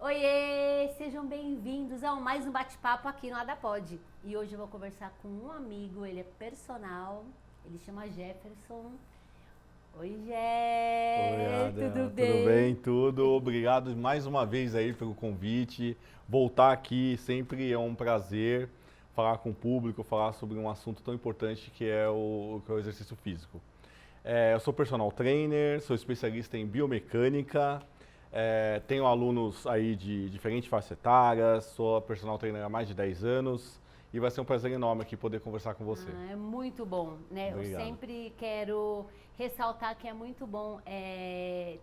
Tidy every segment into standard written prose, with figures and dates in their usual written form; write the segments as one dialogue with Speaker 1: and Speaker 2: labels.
Speaker 1: Oiê, sejam bem-vindos a mais um bate-papo aqui no AdaPod. E hoje eu vou conversar com um amigo, ele é personal, ele chama Jefferson. Oi,
Speaker 2: Oi,
Speaker 1: Jé,
Speaker 2: Ada.
Speaker 1: tudo
Speaker 2: Tudo
Speaker 1: bem?
Speaker 2: bem? Tudo. Obrigado mais uma vez aí pelo convite. Voltar aqui sempre é um prazer falar com o público, falar sobre um assunto tão importante que é o exercício físico. Eu sou personal trainer, sou especialista em biomecânica, tenho alunos aí de diferentes faixas etárias, sou personal trainer há mais de 10 anos e vai ser um prazer enorme aqui poder conversar com você.
Speaker 1: É muito bom, né?
Speaker 2: Obrigado.
Speaker 1: Eu sempre quero ressaltar que é muito bom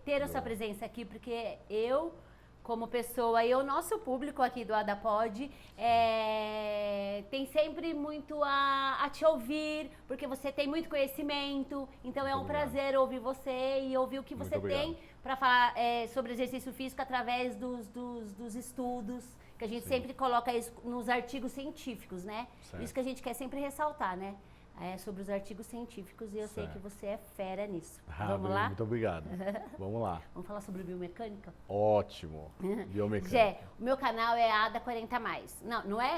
Speaker 1: ter a sua
Speaker 2: Boa.
Speaker 1: presença aqui, porque eu, como pessoa, e o nosso público aqui do AdaPod, tem sempre muito a te ouvir, porque você tem muito conhecimento, então é um
Speaker 2: Muito obrigado.
Speaker 1: prazer ouvir você e ouvir o que
Speaker 2: Muito
Speaker 1: você
Speaker 2: obrigado.
Speaker 1: tem para falar sobre exercício físico através dos estudos, que a gente
Speaker 2: Sim.
Speaker 1: sempre coloca isso nos artigos científicos, né?
Speaker 2: Certo.
Speaker 1: Isso que a gente quer sempre ressaltar, né? Sobre os artigos científicos, e eu sei
Speaker 2: Certo.
Speaker 1: que você é fera nisso.
Speaker 2: Ah,
Speaker 1: Vamos lá?
Speaker 2: Muito obrigado. Vamos lá.
Speaker 1: Vamos falar sobre biomecânica?
Speaker 2: Ótimo. Biomecânica.
Speaker 1: Jé, o meu canal é ADA 40 mais.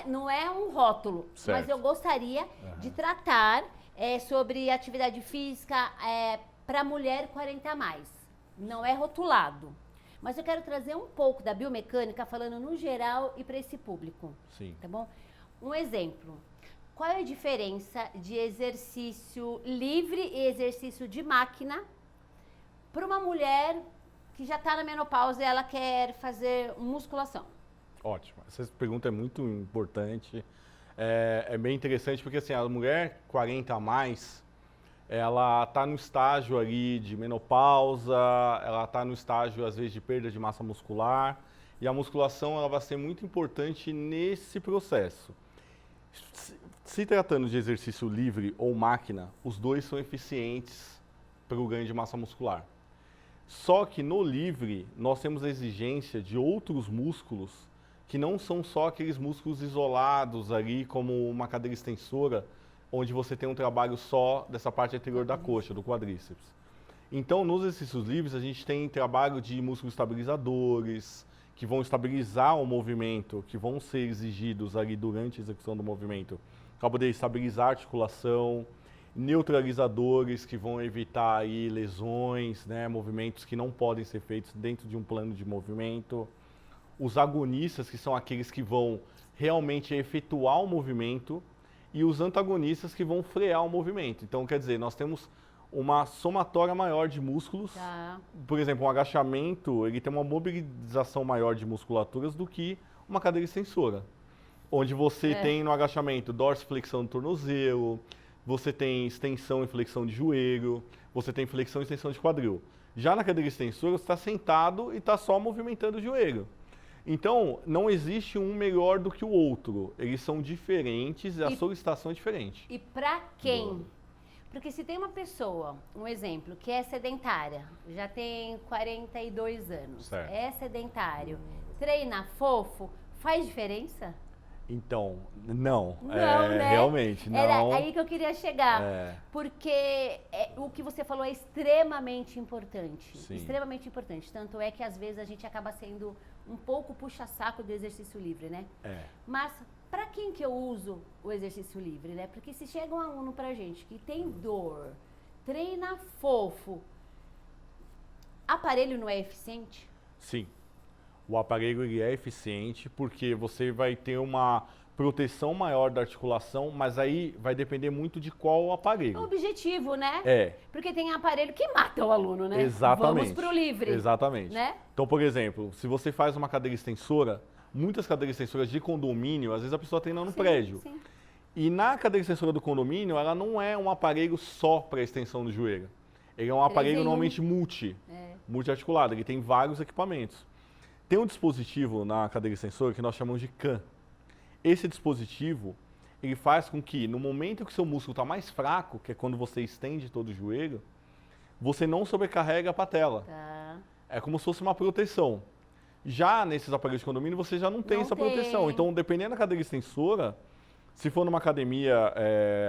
Speaker 1: Não é um rótulo,
Speaker 2: Certo.
Speaker 1: mas eu gostaria de tratar sobre atividade física para mulher 40 mais. Não é rotulado. Mas eu quero trazer um pouco da biomecânica, falando no geral e para esse público.
Speaker 2: Sim.
Speaker 1: Tá bom? Um exemplo. Qual é a diferença de exercício livre e exercício de máquina para uma mulher que já está na menopausa e ela quer fazer musculação?
Speaker 2: Ótimo. Essa pergunta é muito importante. É bem interessante porque assim, a mulher 40 a mais, ela está no estágio ali de menopausa, ela está no estágio às vezes de perda de massa muscular e a musculação ela vai ser muito importante nesse processo. Se tratando de exercício livre ou máquina, os dois são eficientes para o ganho de massa muscular. Só que no livre, nós temos a exigência de outros músculos que não são só aqueles músculos isolados ali, como uma cadeira extensora, onde você tem um trabalho só dessa parte anterior da coxa, do quadríceps. Então, nos exercícios livres, a gente tem trabalho de músculos estabilizadores, que vão estabilizar o movimento, que vão ser exigidos ali durante a execução do movimento, para poder estabilizar a articulação, neutralizadores que vão evitar aí lesões, né, movimentos que não podem ser feitos dentro de um plano de movimento. Os agonistas, que são aqueles que vão realmente efetuar o movimento, e os antagonistas que vão frear o movimento. Então, quer dizer, nós temos uma somatória maior de músculos.
Speaker 1: Tá.
Speaker 2: Por exemplo, um agachamento, ele tem uma mobilização maior de musculaturas do que uma cadeira extensora. Onde você tem no agachamento dorsiflexão do tornozelo, você tem extensão e flexão de joelho, você tem flexão e extensão de quadril. Já na cadeira extensora, você está sentado e está só movimentando o joelho. Então, não existe um melhor do que o outro. Eles são diferentes e a solicitação é diferente.
Speaker 1: E pra quem? Porque se tem uma pessoa, um exemplo, que é sedentária, já tem 42 anos,
Speaker 2: Certo.
Speaker 1: é sedentário, treina fofo, faz diferença?
Speaker 2: Então, não.
Speaker 1: Não, né?
Speaker 2: Realmente, não.
Speaker 1: Era aí que eu queria chegar.
Speaker 2: É.
Speaker 1: Porque o que você falou é extremamente importante.
Speaker 2: Sim.
Speaker 1: Extremamente importante. Tanto é que às vezes a gente acaba sendo um pouco puxa-saco do exercício livre, né? Mas para quem que eu uso o exercício livre, né? Porque se chega um aluno pra gente que tem dor, treina fofo, aparelho não é eficiente?
Speaker 2: Sim. O aparelho ele é eficiente porque você vai ter uma proteção maior da articulação, mas aí vai depender muito de qual
Speaker 1: É o
Speaker 2: aparelho.
Speaker 1: objetivo, né?
Speaker 2: É.
Speaker 1: Porque tem aparelho que mata o aluno, né?
Speaker 2: Exatamente.
Speaker 1: Vamos pro livre.
Speaker 2: Exatamente.
Speaker 1: Né?
Speaker 2: Então, por exemplo, se você faz uma cadeira extensora, muitas cadeiras extensoras de condomínio, às vezes a pessoa treina no prédio.
Speaker 1: Sim.
Speaker 2: E na cadeira extensora do condomínio, ela não é um aparelho só para extensão do joelho. Ele é um aparelho
Speaker 1: em um.
Speaker 2: normalmente multiarticulado, ele tem vários equipamentos. Tem um dispositivo na cadeira extensora que nós chamamos de CAM. Esse dispositivo, ele faz com que no momento que o seu músculo está mais fraco, que é quando você estende todo o joelho, você não sobrecarrega a patela.
Speaker 1: Tá.
Speaker 2: É como se fosse uma proteção. Já nesses aparelhos de condomínio, você já não tem essa proteção. Então, dependendo da cadeira extensora, se for numa academia,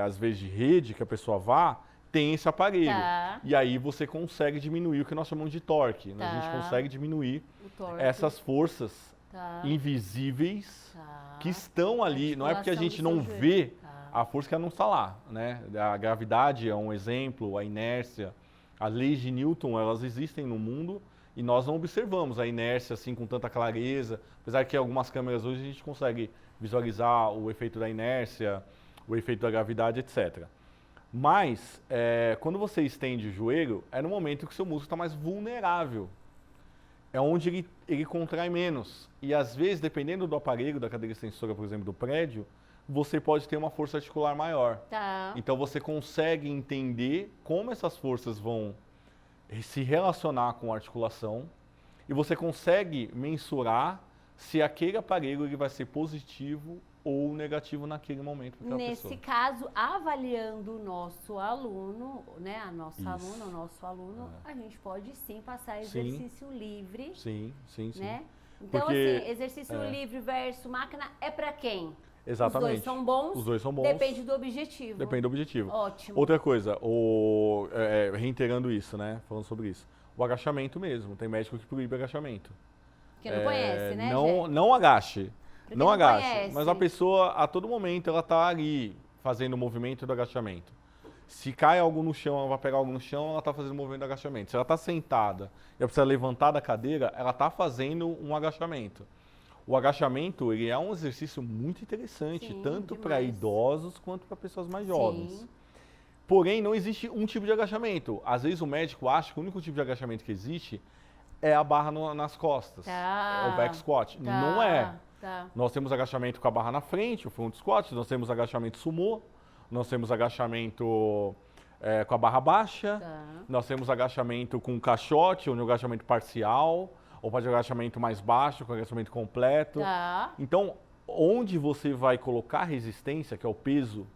Speaker 2: às vezes de rede, que a pessoa vá, tem esse aparelho.
Speaker 1: Tá.
Speaker 2: E aí você consegue diminuir o que nós chamamos de torque. Né? A gente
Speaker 1: Tá.
Speaker 2: consegue diminuir
Speaker 1: O torque.
Speaker 2: essas forças invisíveis que estão ali. Não é porque a gente não vê a força que ela não está lá, né? A gravidade é um exemplo, a inércia, as leis de Newton, elas existem no mundo e nós não observamos a inércia assim com tanta clareza, apesar que algumas câmeras hoje a gente consegue visualizar o efeito da inércia, o efeito da gravidade, etc. Mas, quando você estende o joelho, é no momento que o seu músculo está mais vulnerável. É onde ele contrai menos. E às vezes, dependendo do aparelho, da cadeira extensora, por exemplo, do prédio, você pode ter uma força articular maior. Então você consegue entender como essas forças vão se relacionar com a articulação e você consegue mensurar se aquele aparelho ele vai ser positivo ou negativo naquele momento.
Speaker 1: Nesse caso, avaliando o nosso aluno, né, a nossa aluna, o nosso aluno, a gente pode sim passar exercício livre.
Speaker 2: Sim.
Speaker 1: Né? Então, porque, assim, exercício livre versus máquina é para quem?
Speaker 2: Exatamente.
Speaker 1: Os dois são bons. Depende do objetivo.
Speaker 2: Depende do objetivo.
Speaker 1: Ótimo.
Speaker 2: Outra coisa, reiterando isso, né? Falando sobre isso. O agachamento mesmo. Tem médico que proíbe agachamento.
Speaker 1: Que não conhece, né,
Speaker 2: não agache.
Speaker 1: Porque
Speaker 2: não agache.
Speaker 1: Conhece.
Speaker 2: Mas a pessoa, a todo momento, ela tá ali fazendo o movimento do agachamento. Se cai algo no chão, ela vai pegar algo no chão, ela tá fazendo o movimento do agachamento. Se ela tá sentada e ela precisa levantar da cadeira, ela tá fazendo um agachamento. O agachamento, ele é um exercício muito interessante, tanto para idosos quanto para pessoas mais jovens. Porém, não existe um tipo de agachamento. Às vezes o médico acha que o único tipo de agachamento que existe é a barra nas costas, é o back squat. Não é. Nós temos agachamento com a barra na frente, o front squat, nós temos agachamento sumô, nós temos agachamento com a barra baixa, nós temos agachamento com caixote, ou no agachamento parcial, ou pode agachamento mais baixo, com agachamento completo. Então, onde você vai colocar resistência, que é o peso,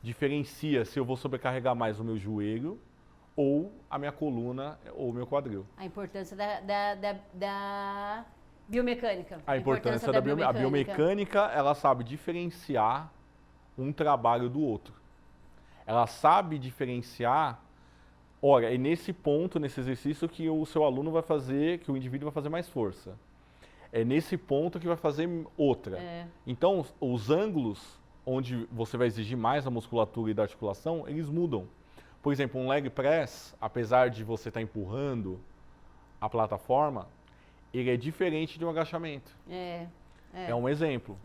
Speaker 2: diferencia se eu vou sobrecarregar mais o meu joelho ou a minha coluna ou o meu quadril.
Speaker 1: A importância da biomecânica.
Speaker 2: A importância da biomecânica. A biomecânica, ela sabe diferenciar um trabalho do outro. Ela sabe diferenciar. Olha, é nesse ponto, nesse exercício que o seu aluno vai fazer, que o indivíduo vai fazer mais força. É nesse ponto que vai fazer outra. Então, os ângulos onde você vai exigir mais a musculatura e da articulação, eles mudam. Por exemplo, um leg press, apesar de você estar empurrando a plataforma, ele é diferente de um agachamento. É um exemplo.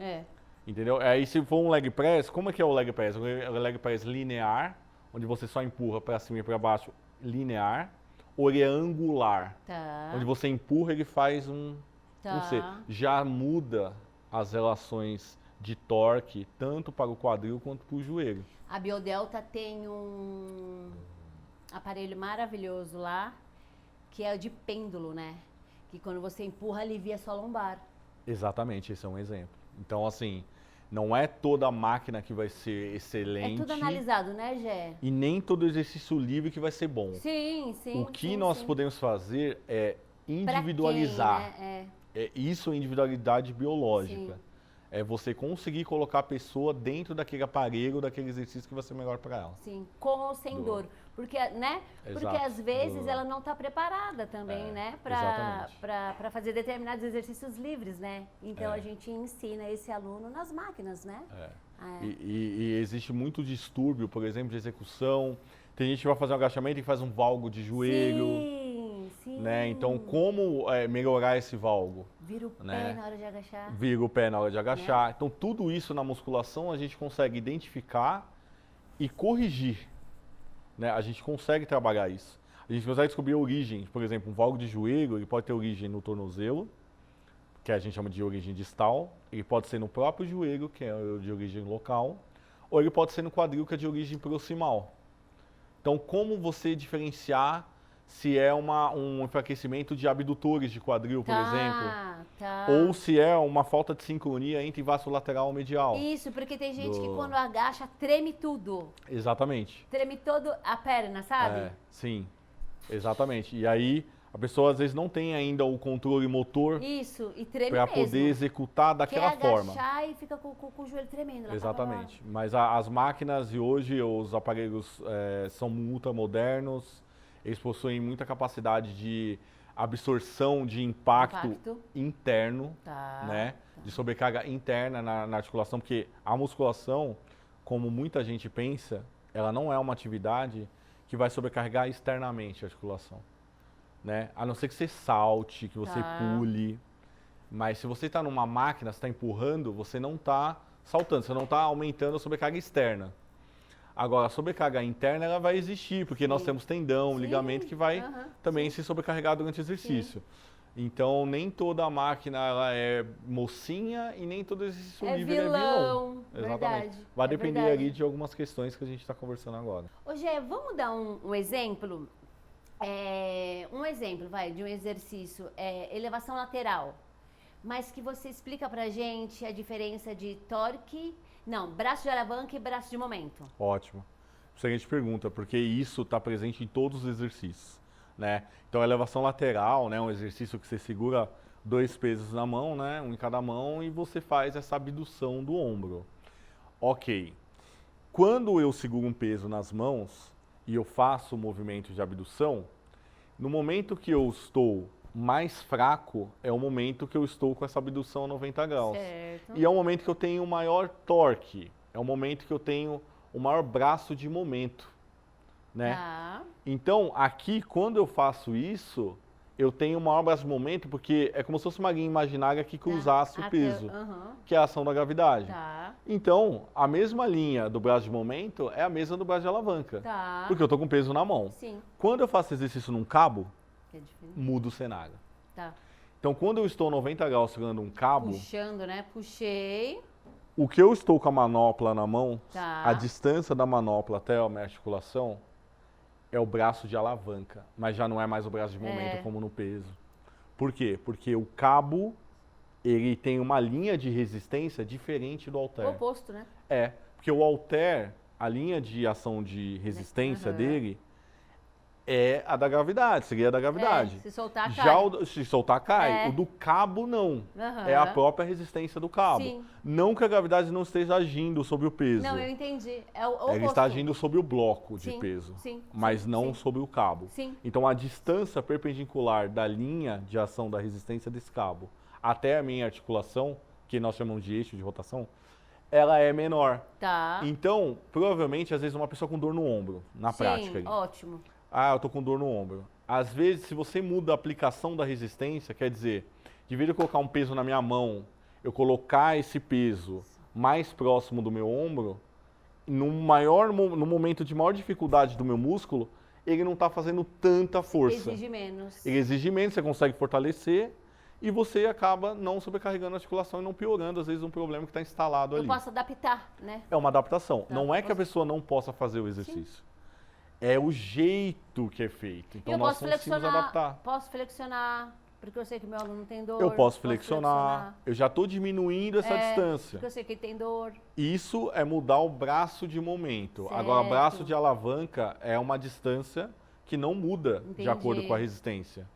Speaker 2: Entendeu? Aí se for um leg press, como é que é o leg press? O leg press linear, onde você só empurra para cima e para baixo, linear, ou ele é angular, onde você empurra, ele faz um C. Já muda as relações de torque, tanto para o quadril quanto para o joelho.
Speaker 1: A Biodelta tem um aparelho maravilhoso lá, que é o de pêndulo, né? Que quando você empurra, alivia a sua lombar.
Speaker 2: Exatamente, esse é um exemplo. Então, assim, não é toda máquina que vai ser excelente.
Speaker 1: É tudo analisado, né, Gé?
Speaker 2: E nem todo exercício livre que vai ser bom.
Speaker 1: Sim.
Speaker 2: O que nós podemos fazer é individualizar.
Speaker 1: Pra quem, né?
Speaker 2: Isso é individualidade biológica. É você conseguir colocar a pessoa dentro daquele aparelho, daquele exercício que vai ser melhor para ela.
Speaker 1: Sim, com ou sem dor. Porque, né? Porque às vezes ela não está preparada também, né? Para fazer determinados exercícios livres, né? Então a gente ensina esse aluno nas máquinas, né?
Speaker 2: E existe muito distúrbio, por exemplo, de execução. Tem gente que vai fazer um agachamento e faz um valgo de joelho.
Speaker 1: Sim.
Speaker 2: Né? Então, como melhorar esse valgo?
Speaker 1: Vira o pé na hora de agachar.
Speaker 2: Vira o pé na hora de agachar. Então, tudo isso na musculação a gente consegue identificar e corrigir. Né? A gente consegue trabalhar isso. A gente consegue descobrir a origem. Por exemplo, um valgo de joelho, ele pode ter origem no tornozelo, que a gente chama de origem distal. Ele pode ser no próprio joelho, que é de origem local. Ou ele pode ser no quadril, que é de origem proximal. Então, como você diferenciar se é um enfraquecimento de abdutores de quadril, por exemplo, ou se é uma falta de sincronia entre vaso lateral e medial.
Speaker 1: Isso, porque tem gente que quando agacha, treme tudo.
Speaker 2: Exatamente.
Speaker 1: Treme toda a perna, sabe?
Speaker 2: Sim, exatamente. E aí, a pessoa às vezes não tem ainda o controle motor.
Speaker 1: Isso, e treme
Speaker 2: para poder executar daquela forma.
Speaker 1: Quer agachar e fica com o joelho tremendo.
Speaker 2: Exatamente. Mas as máquinas e hoje os aparelhos são ultramodernos. Eles possuem muita capacidade de absorção de impacto interno, né?
Speaker 1: Tá.
Speaker 2: De sobrecarga interna na articulação, porque a musculação, como muita gente pensa, ela não é uma atividade que vai sobrecarregar externamente a articulação, né? A não ser que você salte, que você pule. Mas se você está numa máquina, você está empurrando, você não está saltando, você não está aumentando a sobrecarga externa. Agora, a sobrecarga interna ela vai existir, porque nós temos tendão, ligamento que vai também se sobrecarregar durante o exercício. Então, nem toda máquina ela é mocinha e nem todo exercício livre é vilão. Exatamente.
Speaker 1: Verdade,
Speaker 2: vai depender ali de algumas questões que a gente está conversando agora.
Speaker 1: Ô Gê, vamos dar um exemplo? Um exemplo, de um exercício, elevação lateral. Mas que você explica pra gente a diferença de braço de alavanca e braço de momento.
Speaker 2: Ótimo. Isso a gente pergunta, porque isso está presente em todos os exercícios, né? Então, a elevação lateral, né, um exercício que você segura 2 pesos na mão, né, um em cada mão, e você faz essa abdução do ombro. Ok. Quando eu seguro um peso nas mãos e eu faço o movimento de abdução, no momento que eu estou mais fraco é o momento que eu estou com essa abdução a 90 graus.
Speaker 1: Certo.
Speaker 2: E é o momento que eu tenho o maior torque, é o momento que eu tenho o maior braço de momento, né? Então, aqui, quando eu faço isso, eu tenho o maior braço de momento, porque é como se fosse uma linha imaginária que cruzasse o peso, que é a ação da gravidade. Então, a mesma linha do braço de momento é a mesma do braço de alavanca, porque eu estou com peso na mão.
Speaker 1: Sim.
Speaker 2: Quando eu faço exercício num cabo, muda o cenário. Então, quando eu estou 90 graus segurando um cabo...
Speaker 1: Puxando, né? Puxei.
Speaker 2: O que eu estou com a manopla na mão, a distância da manopla até a minha articulação, é o braço de alavanca. Mas já não é mais o braço de momento como no peso. Por quê? Porque o cabo, ele tem uma linha de resistência diferente do halter.
Speaker 1: O oposto, né?
Speaker 2: Porque o halter, a linha de ação de resistência dele... é a da gravidade, seria a da gravidade.
Speaker 1: Se soltar,
Speaker 2: cai. Se soltar, cai. O do cabo, não. É a própria resistência do cabo.
Speaker 1: Sim.
Speaker 2: Não que a gravidade não esteja agindo sobre o peso.
Speaker 1: Não, eu entendi. É o oposto.
Speaker 2: Ela está agindo sobre o bloco de peso, mas não sobre o cabo. Então, a distância perpendicular da linha de ação da resistência desse cabo até a minha articulação, que nós chamamos de eixo de rotação, ela é menor. Então, provavelmente, às vezes, uma pessoa com dor no ombro, na prática.
Speaker 1: Ótimo.
Speaker 2: Eu tô com dor no ombro. Às vezes, se você muda a aplicação da resistência, quer dizer, de vez em colocar um peso na minha mão, eu colocar esse peso mais próximo do meu ombro, no momento de maior dificuldade do meu músculo, ele não está fazendo tanta força.
Speaker 1: Exige menos.
Speaker 2: Ele exige menos, você consegue fortalecer e você acaba não sobrecarregando a articulação e não piorando, às vezes, um problema que está instalado ali.
Speaker 1: Eu posso adaptar, né?
Speaker 2: É uma adaptação. Não é que a pessoa não possa fazer o exercício. É o jeito que é feito. Então, nós conseguimos adaptar.
Speaker 1: Posso flexionar, porque eu sei que meu aluno tem dor.
Speaker 2: Eu posso flexionar. Eu já estou diminuindo essa distância.
Speaker 1: Porque eu sei que ele tem dor.
Speaker 2: Isso é mudar o braço de momento. Agora, braço de alavanca é uma distância que não muda de acordo com a resistência.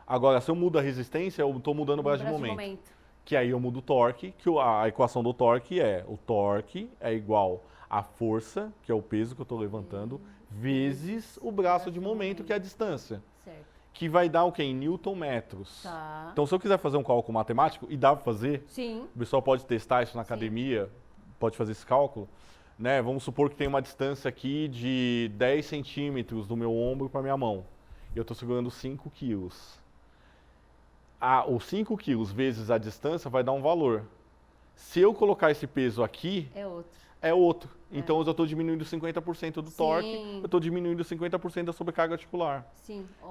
Speaker 2: Agora, se eu mudo a resistência, eu estou mudando o braço de momento. Que aí eu mudo o torque, que a equação do torque o torque é igual à força, que é o peso que eu estou levantando, vezes o braço de momento, que é a distância.
Speaker 1: Certo.
Speaker 2: Que vai dar o quê? Em newton-metros. Então, se eu quiser fazer um cálculo matemático, e dá para fazer, o pessoal pode testar isso na academia, pode fazer esse cálculo, né? Vamos supor que tem uma distância aqui de 10 centímetros do meu ombro para minha mão. E eu estou segurando 5 quilos. Os 5 quilos vezes a distância vai dar um valor. Se eu colocar esse peso aqui... É outro. Então, eu estou diminuindo 50% do torque, eu estou diminuindo 50% da sobrecarga articular.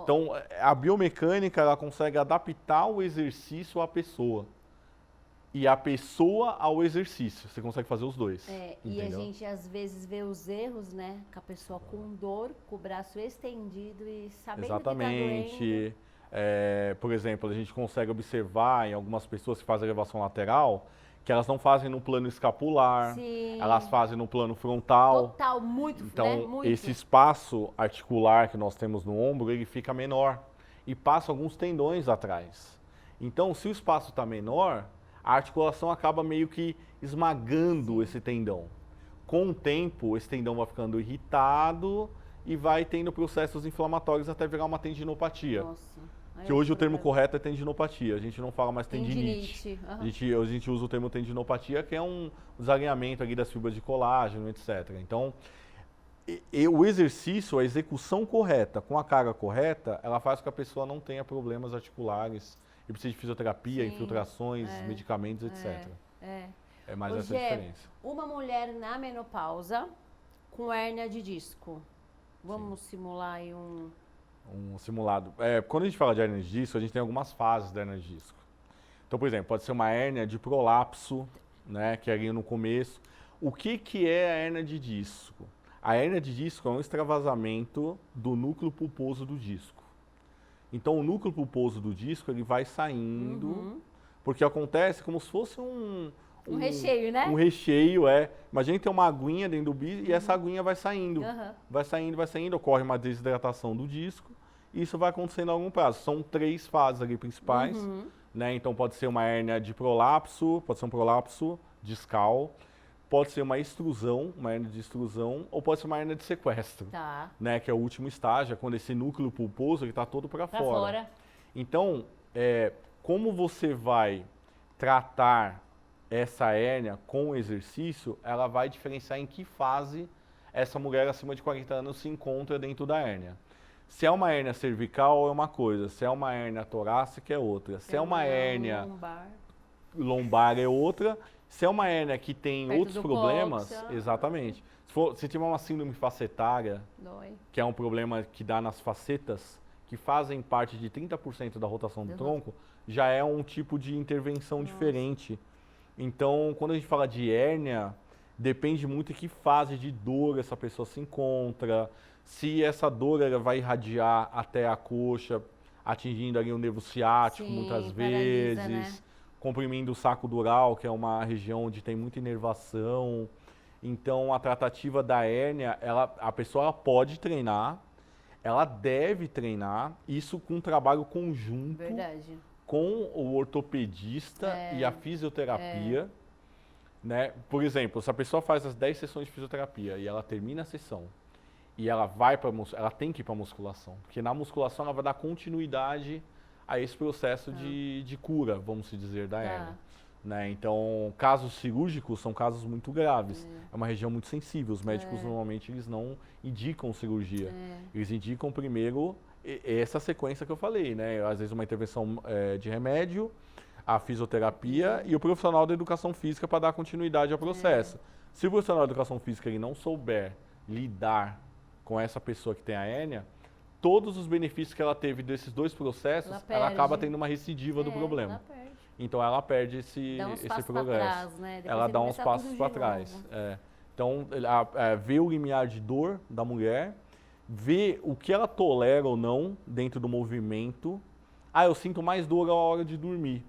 Speaker 2: Então, a biomecânica, ela consegue adaptar o exercício à pessoa. E a pessoa ao exercício. Você consegue fazer os dois.
Speaker 1: E a gente, às vezes, vê os erros, né? Com a pessoa com dor, com o braço estendido e sabendo que tá doendo.
Speaker 2: Por exemplo, a gente consegue observar em algumas pessoas que fazem elevação lateral, que elas não fazem no plano escapular, elas fazem no plano frontal.
Speaker 1: Total, muito.
Speaker 2: Então,
Speaker 1: muito.
Speaker 2: Esse espaço articular que nós temos no ombro, ele fica menor e passa alguns tendões atrás. Então, se o espaço está menor, a articulação acaba meio que esmagando esse tendão. Com o tempo, esse tendão vai ficando irritado e vai tendo processos inflamatórios até virar uma tendinopatia. Que hoje o termo correto é tendinopatia, a gente não fala mais tendinite. A gente usa o termo tendinopatia, que é um desalinhamento ali das fibras de colágeno, etc. Então, o exercício, a execução correta, com a carga correta, ela faz com que a pessoa não tenha problemas articulares e precise de fisioterapia, infiltrações, medicamentos, etc. É mais essa diferença.
Speaker 1: Uma mulher na menopausa com hérnia de disco. Vamos simular aí um
Speaker 2: simulado. Quando a gente fala de hérnia de disco, a gente tem algumas fases da hérnia de disco. Então, por exemplo, pode ser uma hérnia de prolapso, né, que é ali no começo. O que é a hérnia de disco? A hérnia de disco é um extravasamento do núcleo pulposo do disco. Então, o núcleo pulposo do disco ele vai saindo, porque acontece como se fosse um
Speaker 1: recheio, né?
Speaker 2: Um recheio, Imagina que tem uma aguinha dentro do disco e essa aguinha vai saindo. Vai saindo, ocorre uma desidratação do disco e isso vai acontecendo a algum prazo. São 3 fases ali principais, né? Então pode ser uma hérnia de prolapso, pode ser um prolapso discal, pode ser uma extrusão, uma hérnia de extrusão, ou pode ser uma hérnia de sequestro, né? Que é o último estágio, é quando esse núcleo pulposo está todo para fora. Então, como você vai tratar essa hérnia com o exercício, ela vai diferenciar em que fase essa mulher acima de 40 anos se encontra dentro da hérnia. Se é uma hérnia cervical é uma coisa, se é uma hérnia torácica é outra, se é uma hérnia lombar é outra, se é uma hérnia que tem outros problemas, exatamente. Se tiver uma síndrome facetária, que é um problema que dá nas facetas, que fazem parte de 30% da rotação do tronco, já é um tipo de intervenção diferente. Então, quando a gente fala de hérnia, depende muito em que fase de dor essa pessoa se encontra, se essa dor ela vai irradiar até a coxa, atingindo ali o nervo ciático muitas vezes, né? Comprimindo o saco dural, que é uma região onde tem muita inervação. Então, a tratativa da hérnia, a pessoa ela pode treinar, ela deve treinar, isso com um trabalho conjunto. Com o ortopedista e a fisioterapia, né? Por exemplo, se a pessoa faz as 10 sessões de fisioterapia e ela termina a sessão e ela ela tem que ir para musculação, porque na musculação ela vai dar continuidade a esse processo de cura, vamos dizer, da hérnia. Né? Então, casos cirúrgicos são casos muito graves. É uma região muito sensível. Os médicos normalmente eles não indicam cirurgia. Eles indicam primeiro essa sequência que eu falei, né? Às vezes uma intervenção de remédio, a fisioterapia e o profissional da educação física para dar continuidade ao processo. Se o profissional da educação física ele não souber lidar com essa pessoa que tem a hérnia, todos os benefícios que ela teve desses 2 processos, ela acaba tendo uma recidiva do problema. Então ela perde esse progresso. Né? Ela dá uns passos para trás. Então, vê o limiar de dor da mulher, ver o que ela tolera ou não dentro do movimento. Eu sinto mais dor à hora de dormir.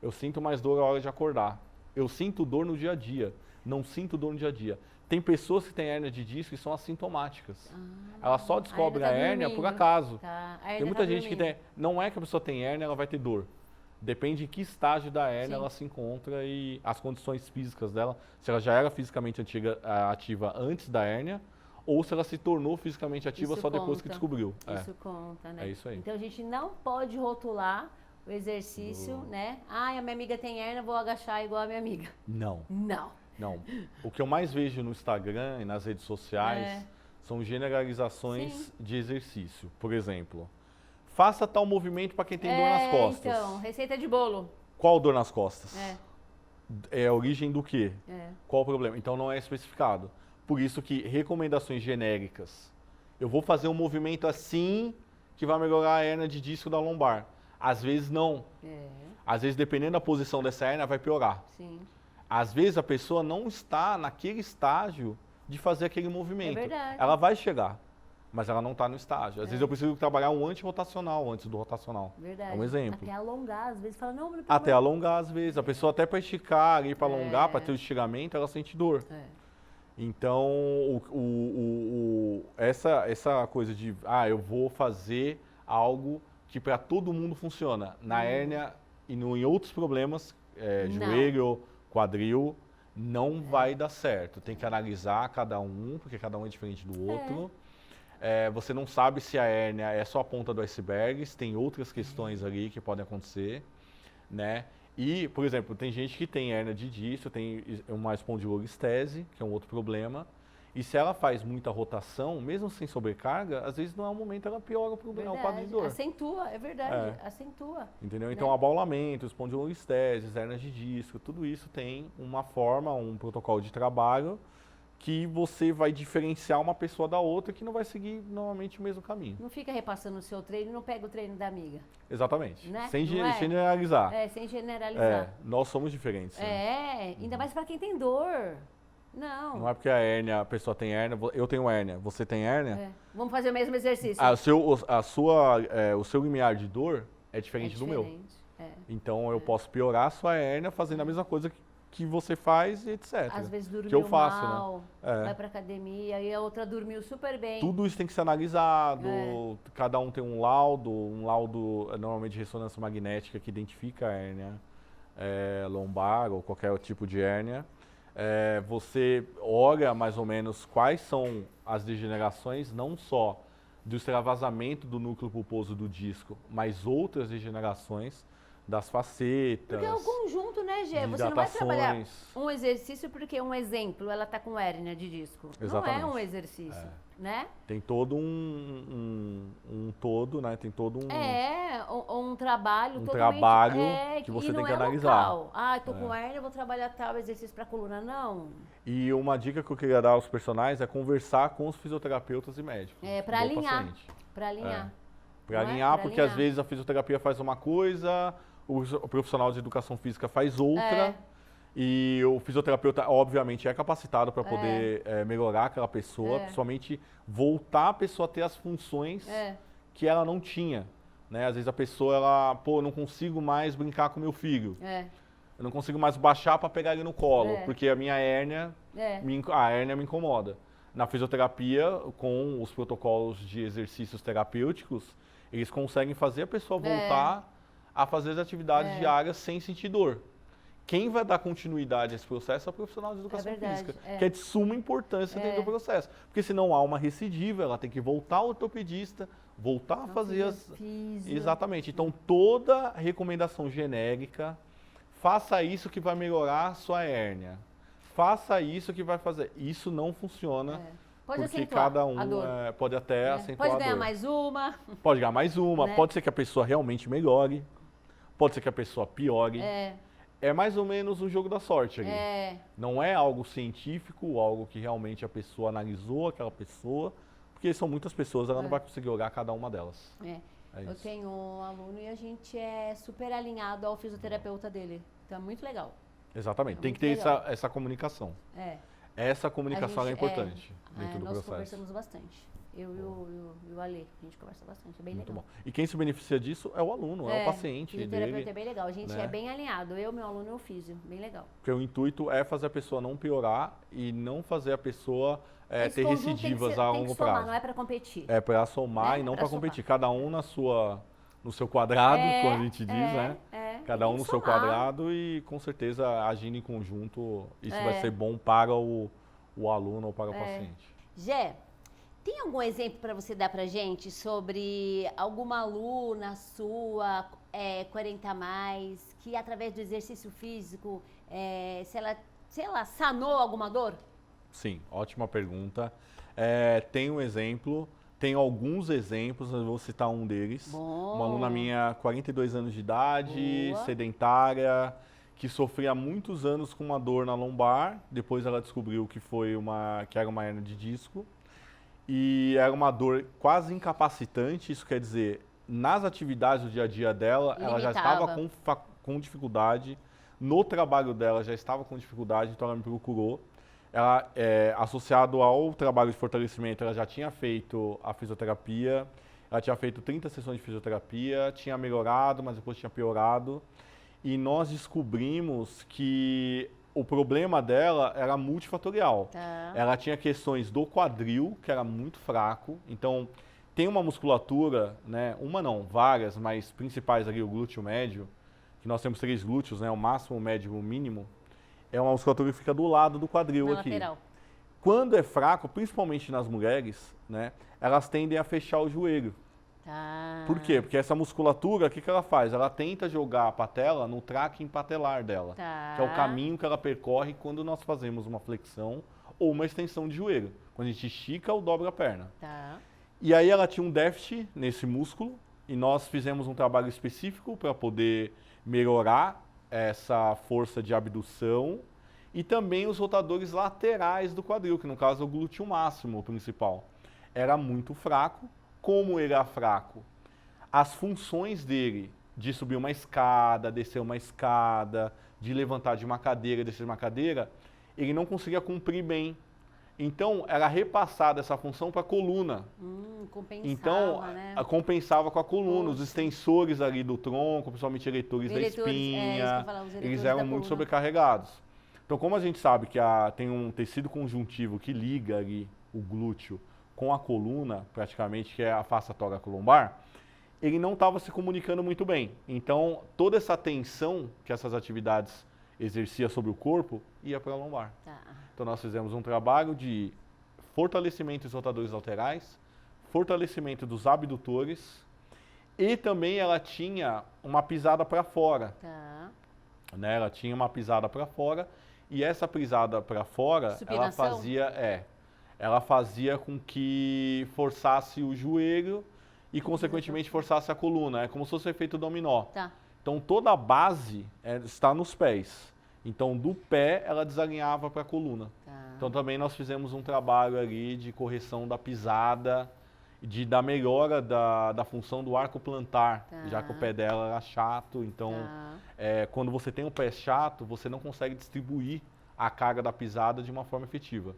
Speaker 2: Eu sinto mais dor à hora de acordar. Eu sinto dor no dia a dia. Não sinto dor no dia a dia. Tem pessoas que têm hérnia de disco e são assintomáticas. Ela só descobre a hérnia por acaso. Tem muita gente que tem... Não é que a pessoa tem hérnia, ela vai ter dor. Depende em que estágio da hérnia ela se encontra e as condições físicas dela. Se ela já era fisicamente ativa antes da hérnia, ou se ela se tornou fisicamente ativa só depois que descobriu.
Speaker 1: Isso conta, né?
Speaker 2: É isso aí.
Speaker 1: Então a gente não pode rotular o exercício, né? A minha amiga tem hérnia, vou agachar igual a minha amiga.
Speaker 2: Não. O que eu mais vejo no Instagram e nas redes sociais são generalizações de exercício. Por exemplo, faça tal movimento para quem tem dor nas costas.
Speaker 1: Então, receita de bolo.
Speaker 2: Qual dor nas costas? É a origem do quê? Qual o problema? Então não é especificado. Por isso que recomendações genéricas. Eu vou fazer um movimento assim que vai melhorar a hérnia de disco da lombar. Às vezes não. Às vezes, dependendo da posição dessa hérnia, vai piorar. Às vezes a pessoa não está naquele estágio de fazer aquele movimento. Ela vai chegar, mas ela não está no estágio. Às vezes eu preciso trabalhar um antirrotacional antes do rotacional. É um exemplo.
Speaker 1: Até alongar, às vezes, fala, não,
Speaker 2: até alongar, às vezes. A pessoa até para esticar, para alongar, para ter o estiramento, ela sente dor. Então, essa coisa de, eu vou fazer algo que para todo mundo funciona. Na hérnia e em outros problemas, joelho, quadril, não vai dar certo. Tem que analisar cada um, porque cada um é diferente do outro. Você não sabe se a hérnia é só a ponta do iceberg, se tem outras questões ali que podem acontecer, né? E, por exemplo, tem gente que tem hérnia de disco, tem uma espondilolistese, que é um outro problema. E se ela faz muita rotação, mesmo sem sobrecarga, às vezes não é o momento, ela piora o problema, o quadro de dor.
Speaker 1: Acentua, é verdade, acentua.
Speaker 2: Entendeu?
Speaker 1: Né?
Speaker 2: Então, abaulamento, espondilolistese, hérnias de disco, tudo isso tem uma forma, um protocolo de trabalho que você vai diferenciar uma pessoa da outra que não vai seguir normalmente o mesmo caminho.
Speaker 1: Não fica repassando o seu treino e não pega o treino da amiga.
Speaker 2: Exatamente.
Speaker 1: Né?
Speaker 2: Sem generalizar.
Speaker 1: Sem generalizar.
Speaker 2: Nós somos diferentes. Né?
Speaker 1: Ainda mais para quem tem dor. Não.
Speaker 2: Não é porque a pessoa tem hérnia, eu tenho hérnia, você tem hérnia.
Speaker 1: Vamos fazer o mesmo exercício.
Speaker 2: O seu limiar de dor é diferente do meu. Então eu posso piorar a sua hérnia fazendo a mesma coisa que você faz, etc.
Speaker 1: Às vezes dormiu
Speaker 2: que eu faço,
Speaker 1: mal,
Speaker 2: né?
Speaker 1: vai pra academia e a outra dormiu super bem.
Speaker 2: Tudo isso tem que ser analisado, cada um tem um laudo normalmente de ressonância magnética que identifica a hérnia lombar ou qualquer tipo de hérnia. Você olha mais ou menos quais são as degenerações, não só do extravasamento do núcleo pulposo do disco, mas outras degenerações das facetas.
Speaker 1: Porque é um conjunto, né, Gê? Você não vai trabalhar um exercício porque, um exemplo, ela tá com hérnia de disco.
Speaker 2: Exatamente.
Speaker 1: Não é um exercício, né?
Speaker 2: Tem todo um todo, né? Tem todo
Speaker 1: um trabalho
Speaker 2: um
Speaker 1: totalmente...
Speaker 2: trabalho que você tem que analisar.
Speaker 1: Local. Tô com hérnia, vou trabalhar tal exercício para coluna. Não.
Speaker 2: E uma dica que eu queria dar aos personagens é conversar com os fisioterapeutas e médicos.
Speaker 1: Para alinhar. Para alinhar.
Speaker 2: Para alinhar, porque às vezes a fisioterapia faz uma coisa, o profissional de educação física faz outra. E o fisioterapeuta, obviamente, é capacitado para poder melhorar aquela pessoa, principalmente voltar a pessoa a ter as funções que ela não tinha. Né? Às vezes a pessoa, eu não consigo mais brincar com meu filho. Eu não consigo mais baixar para pegar ele no colo, porque a minha hérnia, a hérnia me incomoda. Na fisioterapia, com os protocolos de exercícios terapêuticos, eles conseguem fazer a pessoa voltar a fazer as atividades diárias sem sentir dor. Quem vai dar continuidade a esse processo é o profissional de educação física, que é de suma importância dentro do processo. Porque senão há uma recidiva, ela tem que voltar ao ortopedista, voltar a fazer as... Exatamente. Então, toda recomendação genérica, faça isso que vai melhorar a sua hérnia. Faça isso que vai fazer. Isso não funciona.
Speaker 1: Pode
Speaker 2: porque
Speaker 1: acentuar
Speaker 2: cada um
Speaker 1: a dor.
Speaker 2: pode até acentuar
Speaker 1: Pode ganhar
Speaker 2: a dor.
Speaker 1: mais uma.
Speaker 2: Pode ganhar mais uma.
Speaker 1: Né?
Speaker 2: Pode ser que a pessoa realmente melhore. Pode ser que a pessoa piore. É mais ou menos um jogo da sorte ali. Não é algo científico, algo que realmente a pessoa analisou aquela pessoa, porque são muitas pessoas, ela não vai conseguir olhar cada uma delas.
Speaker 1: Eu tenho um aluno e a gente é super alinhado ao fisioterapeuta dele. Então é muito legal.
Speaker 2: Exatamente. Tem que ter essa comunicação. Essa comunicação é importante dentro do processo.
Speaker 1: Nós conversamos bastante. Eu e o Ale, a gente conversa bastante, é bem
Speaker 2: muito
Speaker 1: legal.
Speaker 2: Bom. E quem se beneficia disso é o aluno, é o paciente dele. O fisioterapeuta é
Speaker 1: bem legal, a gente é bem alinhado. Eu, meu aluno e o físio, bem legal.
Speaker 2: Porque o intuito é fazer a pessoa não piorar e não fazer a pessoa ter recidivas a longo prazo.
Speaker 1: Somar, não é para competir.
Speaker 2: É para somar e não para competir. Cada um no seu quadrado, como a gente diz, né? Cada um no seu quadrado e com certeza agindo em conjunto, isso vai ser bom para o aluno ou para o paciente.
Speaker 1: Gé, tem algum exemplo para você dar para gente sobre alguma aluna sua, 40 a mais, que através do exercício físico, se ela sanou alguma dor?
Speaker 2: Sim, ótima pergunta. Tem um exemplo, tem alguns exemplos, eu vou citar um deles.
Speaker 1: Bom.
Speaker 2: Uma aluna minha, 42 anos de idade, sedentária, que sofria há muitos anos com uma dor na lombar, depois ela descobriu que era uma hérnia de disco. E era uma dor quase incapacitante, isso quer dizer, nas atividades do dia a dia dela, ela já estava com dificuldade, no trabalho dela já estava com dificuldade, então ela me procurou. Ela, associado ao trabalho de fortalecimento, ela já tinha feito a fisioterapia, ela tinha feito 30 sessões de fisioterapia, tinha melhorado, mas depois tinha piorado. E nós descobrimos que o problema dela era multifatorial. Ela tinha questões do quadril, que era muito fraco. Então, tem uma musculatura, né? Uma não, várias, mas principais ali, o glúteo médio, que nós temos 3 glúteos, né? O máximo, o médio e o mínimo. É uma musculatura que fica do lado do quadril aqui. Lateral. Quando é fraco, principalmente nas mulheres, né, elas tendem a fechar o joelho.
Speaker 1: Tá.
Speaker 2: Por quê? Porque essa musculatura, o que ela faz? Ela tenta jogar a patela no traqueio patelar dela,
Speaker 1: Tá.
Speaker 2: que é o caminho que ela percorre quando nós fazemos uma flexão ou uma extensão de joelho. Quando a gente estica ou dobra a perna.
Speaker 1: Tá.
Speaker 2: E aí ela tinha um déficit nesse músculo e nós fizemos um trabalho específico para poder melhorar essa força de abdução e também os rotadores laterais do quadril, que no caso é o glúteo máximo, o principal. Era muito fraco. Como ele era fraco, as funções dele de subir uma escada, descer uma escada, de levantar de uma cadeira, descer de uma cadeira, ele não conseguia cumprir bem. Então, era repassada essa função para a coluna.
Speaker 1: Compensava,
Speaker 2: então,
Speaker 1: né?
Speaker 2: Compensava com a coluna. Os extensores ali do tronco, principalmente eletores da espinha, eles eram muito sobrecarregados. Então, como a gente sabe que tem um tecido conjuntivo que liga ali o glúteo com a coluna, praticamente, que é a face tóraco-lombar, ele não estava se comunicando muito bem. Então, toda essa tensão que essas atividades exercia sobre o corpo ia para a lombar.
Speaker 1: Tá.
Speaker 2: Então, nós fizemos um trabalho de fortalecimento dos rotadores laterais, fortalecimento dos abdutores e também ela tinha uma pisada para fora.
Speaker 1: Tá.
Speaker 2: Né? Ela tinha uma pisada para fora e essa pisada para fora, ela fazia com que forçasse o joelho e, consequentemente, forçasse a coluna. É como se fosse um efeito dominó.
Speaker 1: Tá.
Speaker 2: Então, toda a base está nos pés. Então, do pé, ela desalinhava para a coluna.
Speaker 1: Tá.
Speaker 2: Então, também nós fizemos um trabalho ali de correção da pisada, da melhora da função do arco plantar, já que o pé dela era chato. Então, quando você tem um pé chato, você não consegue distribuir a carga da pisada de uma forma efetiva.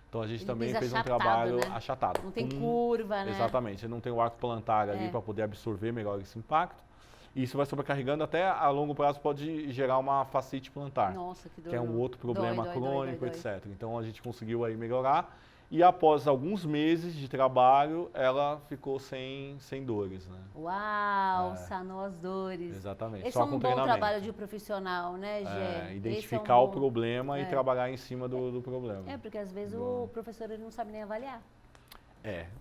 Speaker 2: Então a gente também fez um trabalho achatado.
Speaker 1: Não tem curva, né?
Speaker 2: Exatamente, você não tem o arco plantar ali para poder absorver melhor esse impacto. E isso vai sobrecarregando, até a longo prazo pode gerar uma fascite plantar.
Speaker 1: Nossa, que dor.
Speaker 2: Que é um outro problema crônico, etc. Então a gente conseguiu aí melhorar. E após alguns meses de trabalho, ela ficou sem dores, né?
Speaker 1: Uau, sanou as dores.
Speaker 2: Exatamente.
Speaker 1: Esse é um bom trabalho de profissional, né, Gê?
Speaker 2: Identificar o problema e trabalhar em cima do problema.
Speaker 1: Porque às vezes o professor ele não sabe nem avaliar.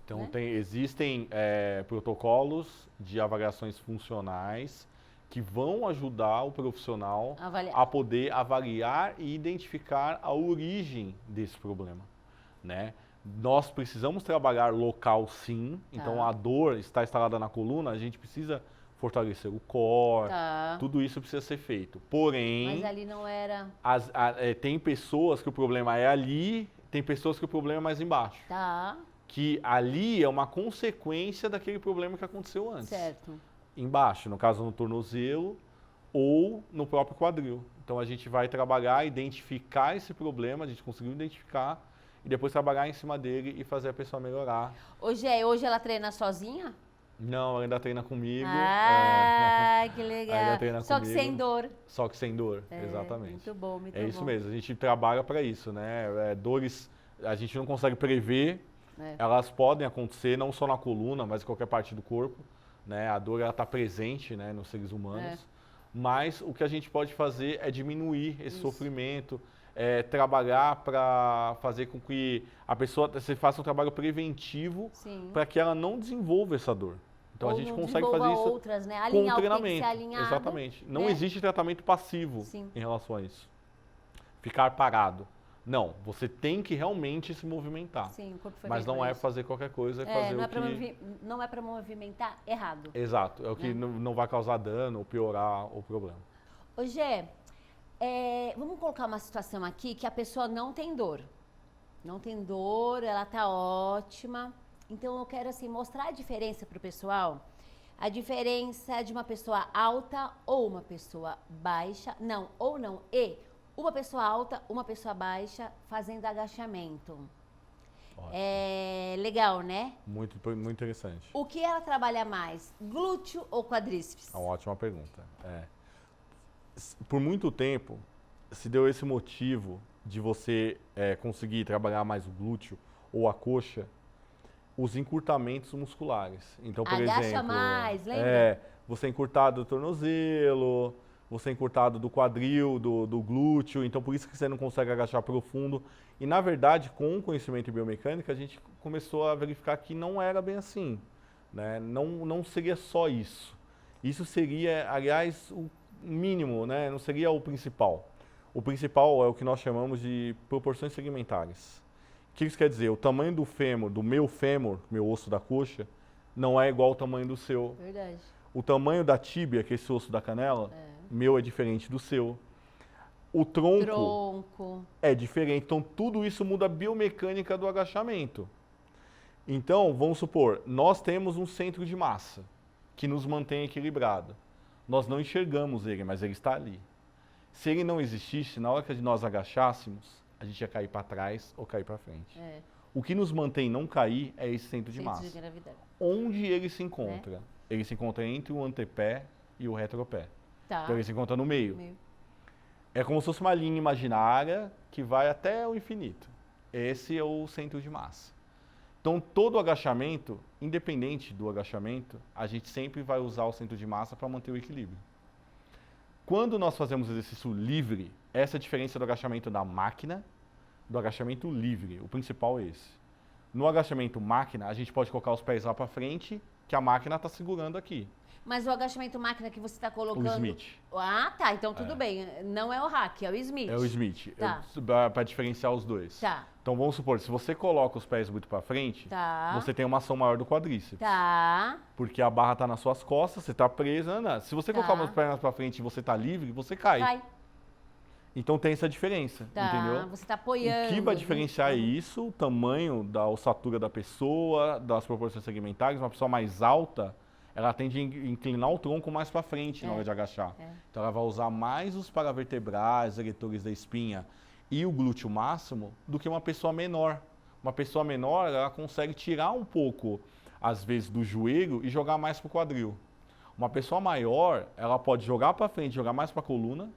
Speaker 2: Então existem protocolos de avaliações funcionais que vão ajudar o profissional a poder avaliar e identificar a origem desse problema. Né? Nós precisamos trabalhar local, sim. Então, a dor está instalada na coluna, a gente precisa fortalecer o core. Tudo isso precisa ser feito. Porém,
Speaker 1: mas ali não era...
Speaker 2: tem pessoas que o problema é ali, tem pessoas que o problema é mais embaixo. Que ali é uma consequência daquele problema que aconteceu antes.
Speaker 1: Certo.
Speaker 2: Embaixo, no caso no tornozelo ou no próprio quadril. Então, a gente vai trabalhar, identificar esse problema, a gente conseguiu identificar, e depois trabalhar em cima dele e fazer a pessoa melhorar.
Speaker 1: Hoje ela treina sozinha?
Speaker 2: Não, ela ainda treina comigo.
Speaker 1: Que legal.
Speaker 2: Ainda treina
Speaker 1: Só
Speaker 2: comigo.
Speaker 1: que sem dor.
Speaker 2: Só que sem dor, exatamente.
Speaker 1: Muito bom, muito bom.
Speaker 2: É isso mesmo, a gente trabalha para isso, né? Dores a gente não consegue prever, elas podem acontecer não só na coluna, mas em qualquer parte do corpo. Né? A dor está presente, né, nos seres humanos. Mas o que a gente pode fazer é diminuir esse sofrimento, trabalhar para fazer com que a pessoa faça um trabalho preventivo para que ela não desenvolva essa dor. Então, a gente consegue fazer isso
Speaker 1: outras, né?
Speaker 2: com treinamento. Exatamente. Não existe tratamento passivo em relação a isso. Ficar parado. Não, você tem que realmente se movimentar.
Speaker 1: Sim, o corpo foi
Speaker 2: mas não é fazer qualquer coisa, fazer
Speaker 1: não
Speaker 2: o que...
Speaker 1: Não é para movimentar errado.
Speaker 2: Exato, é o que não vai causar dano ou piorar o problema.
Speaker 1: Ô Gê, vamos colocar uma situação aqui que a pessoa não tem dor. Não tem dor, ela tá ótima. Então eu quero assim mostrar a diferença para o pessoal. A diferença de uma pessoa alta ou uma pessoa baixa. Uma pessoa alta, uma pessoa baixa fazendo agachamento.
Speaker 2: Ótimo.
Speaker 1: É legal, né?
Speaker 2: Muito interessante.
Speaker 1: O que ela trabalha mais, glúteo ou quadríceps?
Speaker 2: É uma ótima pergunta. Por muito tempo, se deu esse motivo de você conseguir trabalhar mais o glúteo ou a coxa, os encurtamentos musculares. Então, por exemplo,
Speaker 1: mais, lembra?
Speaker 2: Você encurtar do tornozelo, você é encurtado do quadril, do glúteo, então por isso que você não consegue agachar profundo. E na verdade, com o conhecimento em biomecânica, a gente começou a verificar que não era bem assim, né? Não seria só isso. Isso seria, aliás, o mínimo, né? Não seria o principal. O principal é o que nós chamamos de proporções segmentares. O que isso quer dizer? O tamanho do fêmur, do meu fêmur, meu osso da coxa, não é igual ao tamanho do seu.
Speaker 1: Verdade.
Speaker 2: O tamanho da tíbia, que é esse osso da canela, meu é diferente do seu. O tronco é diferente. Então, tudo isso muda a biomecânica do agachamento. Então, vamos supor, nós temos um centro de massa que nos mantém equilibrado. Nós não enxergamos ele, mas ele está ali. Se ele não existisse, na hora que nós agachássemos, a gente ia cair para trás ou cair para frente. O que nos mantém não cair é esse centro de massa.
Speaker 1: De gravidade.
Speaker 2: Onde ele se encontra? Ele se encontra entre o antepé e o retropé.
Speaker 1: Tá.
Speaker 2: Então ele se encontra no meio. É como se fosse uma linha imaginária que vai até o infinito. Esse é o centro de massa. Então todo agachamento, independente do agachamento, a gente sempre vai usar o centro de massa para manter o equilíbrio. Quando nós fazemos exercício livre, essa é a diferença do agachamento da máquina do agachamento livre. O principal é esse. No agachamento máquina, a gente pode colocar os pés lá para frente, que a máquina está segurando aqui.
Speaker 1: Mas o agachamento máquina que você está colocando...
Speaker 2: O Smith.
Speaker 1: Ah, tá. Então tudo bem. Não é o hack, é o Smith.
Speaker 2: É o Smith.
Speaker 1: Tá.
Speaker 2: Para diferenciar os dois.
Speaker 1: Tá.
Speaker 2: Então vamos supor, se você coloca os pés muito para frente, você tem uma ação maior do quadríceps.
Speaker 1: Tá.
Speaker 2: Porque a barra está nas suas costas, você está presa. Não. Se você colocar as pernas para frente e você está livre, você cai.
Speaker 1: Vai.
Speaker 2: Então tem essa diferença, entendeu?
Speaker 1: Você está apoiando.
Speaker 2: O que vai diferenciar é isso, o tamanho da ossatura da pessoa, das proporções segmentares. Uma pessoa mais alta, ela tende a inclinar o tronco mais para frente na hora de agachar. Então ela vai usar mais os paravertebrais, eretores da espinha e o glúteo máximo do que uma pessoa menor. Uma pessoa menor, ela consegue tirar um pouco, às vezes, do joelho e jogar mais para o quadril. Uma pessoa maior, ela pode jogar para frente, jogar mais para a coluna,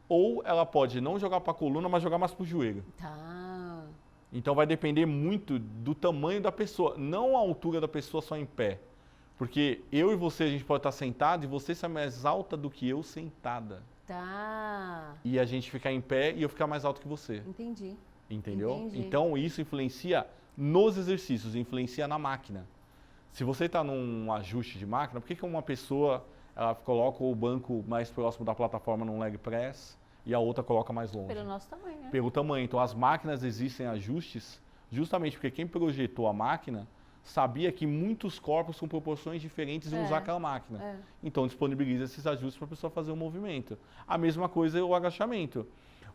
Speaker 2: ou ela pode não jogar para a coluna, mas jogar mais para o joelho.
Speaker 1: Tá.
Speaker 2: Então vai depender muito do tamanho da pessoa, não a altura da pessoa só em pé. Porque eu e você, a gente pode estar sentado e você ser mais alta do que eu sentada.
Speaker 1: Tá.
Speaker 2: E a gente ficar em pé e eu ficar mais alto que você.
Speaker 1: Entendi.
Speaker 2: Entendeu?
Speaker 1: Entendi.
Speaker 2: Então isso influencia nos exercícios, influencia na máquina. Se você está num ajuste de máquina, por que uma pessoa ela coloca o banco mais próximo da plataforma num leg press e a outra coloca mais longe?
Speaker 1: Pelo nosso tamanho, né?
Speaker 2: Pelo tamanho. Então as máquinas existem ajustes justamente porque quem projetou a máquina sabia que muitos corpos com proporções diferentes iam usar aquela máquina. Então disponibiliza esses ajustes para a pessoa fazer o movimento. A mesma coisa é o agachamento.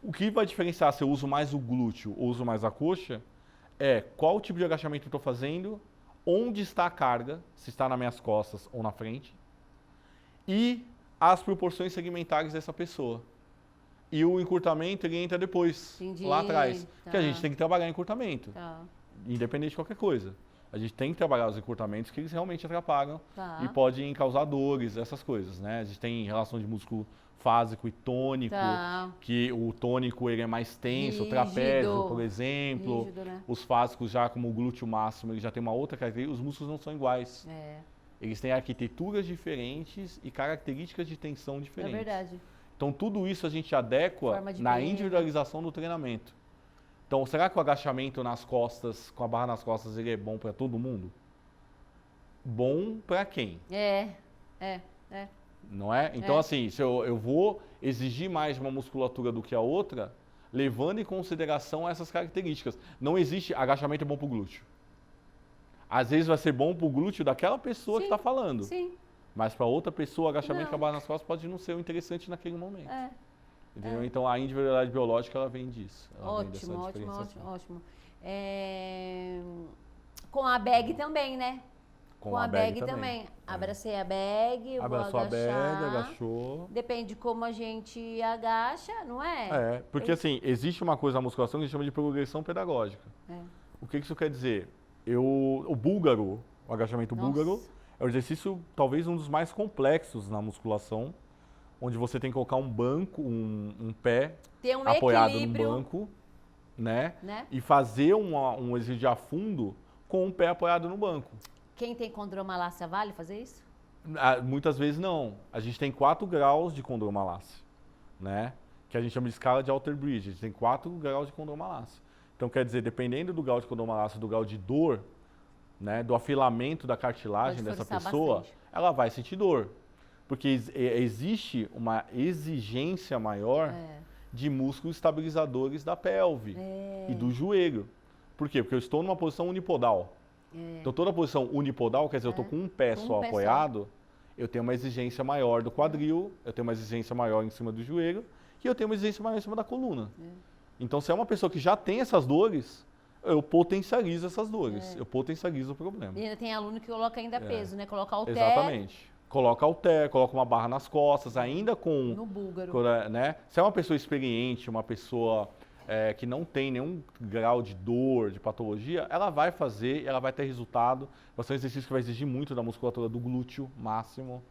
Speaker 2: O que vai diferenciar se eu uso mais o glúteo ou uso mais a coxa é qual tipo de agachamento eu estou fazendo, onde está a carga, se está nas minhas costas ou na frente, e as proporções segmentares dessa pessoa. E o encurtamento ele entra depois, lá atrás. Que a gente tem que trabalhar encurtamento, independente de qualquer coisa. A gente tem que trabalhar os encurtamentos que eles realmente atrapalham e podem causar dores, essas coisas, né? A gente tem relação de músculo fásico e tônico, que o tônico ele é mais tenso, o trapézio, por exemplo.
Speaker 1: Rígido, né?
Speaker 2: Os fásicos já, como o glúteo máximo, ele já tem uma outra característica, os músculos não são iguais. Eles têm arquiteturas diferentes e características de tensão diferentes.
Speaker 1: É verdade.
Speaker 2: Então tudo isso a gente adequa na individualização do treinamento. Então, será que o agachamento nas costas, com a barra nas costas, ele é bom para todo mundo? Bom para quem? Não é? Então, assim, se eu vou exigir mais uma musculatura do que a outra, levando em consideração essas características. Não existe agachamento é bom para o glúteo. Às vezes vai ser bom para o glúteo daquela pessoa que está falando.
Speaker 1: Sim.
Speaker 2: Mas para outra pessoa, o agachamento com a barra nas costas pode não ser o interessante naquele momento. Entendeu? Então a individualidade biológica ela vem disso. Ela vem dessa diferenciação.
Speaker 1: Ótimo. Com a bag também, né? Com a bag também. Abracei a bag, eu
Speaker 2: abraçou
Speaker 1: vou agachar.
Speaker 2: a bag, agachou.
Speaker 1: Depende de como a gente agacha, não é?
Speaker 2: Porque assim, existe uma coisa na musculação que a gente chama de progressão pedagógica. O que isso quer dizer? O búlgaro, o agachamento búlgaro, é um exercício talvez um dos mais complexos na musculação, onde você tem que colocar um banco, um pé apoiado no banco, né? E fazer um exercício de afundo com um pé apoiado no banco.
Speaker 1: Quem tem condromalácia vale fazer isso?
Speaker 2: Muitas vezes não. A gente tem 4 graus de condromalácia, né? Que a gente chama de escala de Alter Bridge. A gente tem 4 graus de condromalácia. Então, quer dizer, dependendo do grau de condromalácia, do grau de dor, né, do afilamento da cartilagem dessa pessoa, ela vai sentir dor. Porque existe uma exigência maior de músculos estabilizadores da pelve e do joelho. Por quê? Porque eu estou numa posição unipodal. Então, toda posição unipodal, quer dizer, eu estou com um pé só apoiado, eu tenho uma exigência maior do quadril, eu tenho uma exigência maior em cima do joelho e eu tenho uma exigência maior em cima da coluna. Então, se é uma pessoa que já tem essas dores, eu potencializo essas dores, eu potencializo o problema.
Speaker 1: E ainda tem aluno que coloca ainda peso, né? Coloca halter.
Speaker 2: Exatamente. Coloca halter, coloca uma barra nas costas, ainda com...
Speaker 1: No búlgaro.
Speaker 2: Né? Se é uma pessoa experiente, uma pessoa que não tem nenhum grau de dor, de patologia, ela vai fazer, ela vai ter resultado. Vai ser um exercício que vai exigir muito da musculatura do glúteo máximo.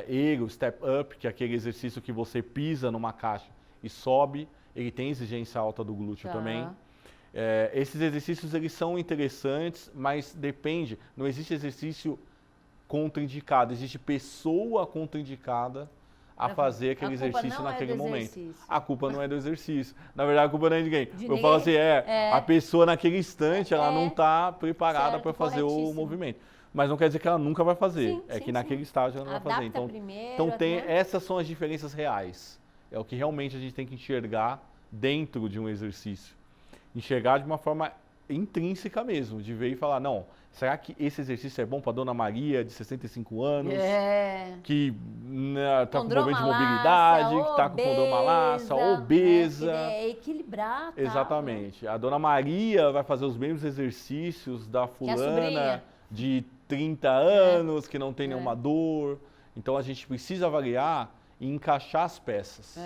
Speaker 2: Ergo, step up, que é aquele exercício que você pisa numa caixa e sobe, ele tem exigência alta do glúteo também. Esses exercícios, eles são interessantes, mas depende, não existe exercício contraindicado, existe pessoa contraindicada a fazer aquele exercício naquele momento. A culpa não é do exercício. Na verdade, a culpa não é de ninguém. Eu falo assim, a pessoa naquele instante, ela não está preparada para fazer o movimento. Mas não quer dizer que ela nunca vai fazer. Que naquele estágio ela não vai fazer. Então essas são as diferenças reais. É o que realmente a gente tem que enxergar dentro de um exercício. Enxergar de uma forma intrínseca mesmo, de ver e falar, não, será que esse exercício é bom para Dona Maria, de 65 anos, que está com problema de mobilidade, que está com condromalácia, obesa.
Speaker 1: É equilibrar.
Speaker 2: Exatamente. A Dona Maria vai fazer os mesmos exercícios da fulana de 30 anos, que não tem nenhuma dor. Então, a gente precisa avaliar e encaixar as peças.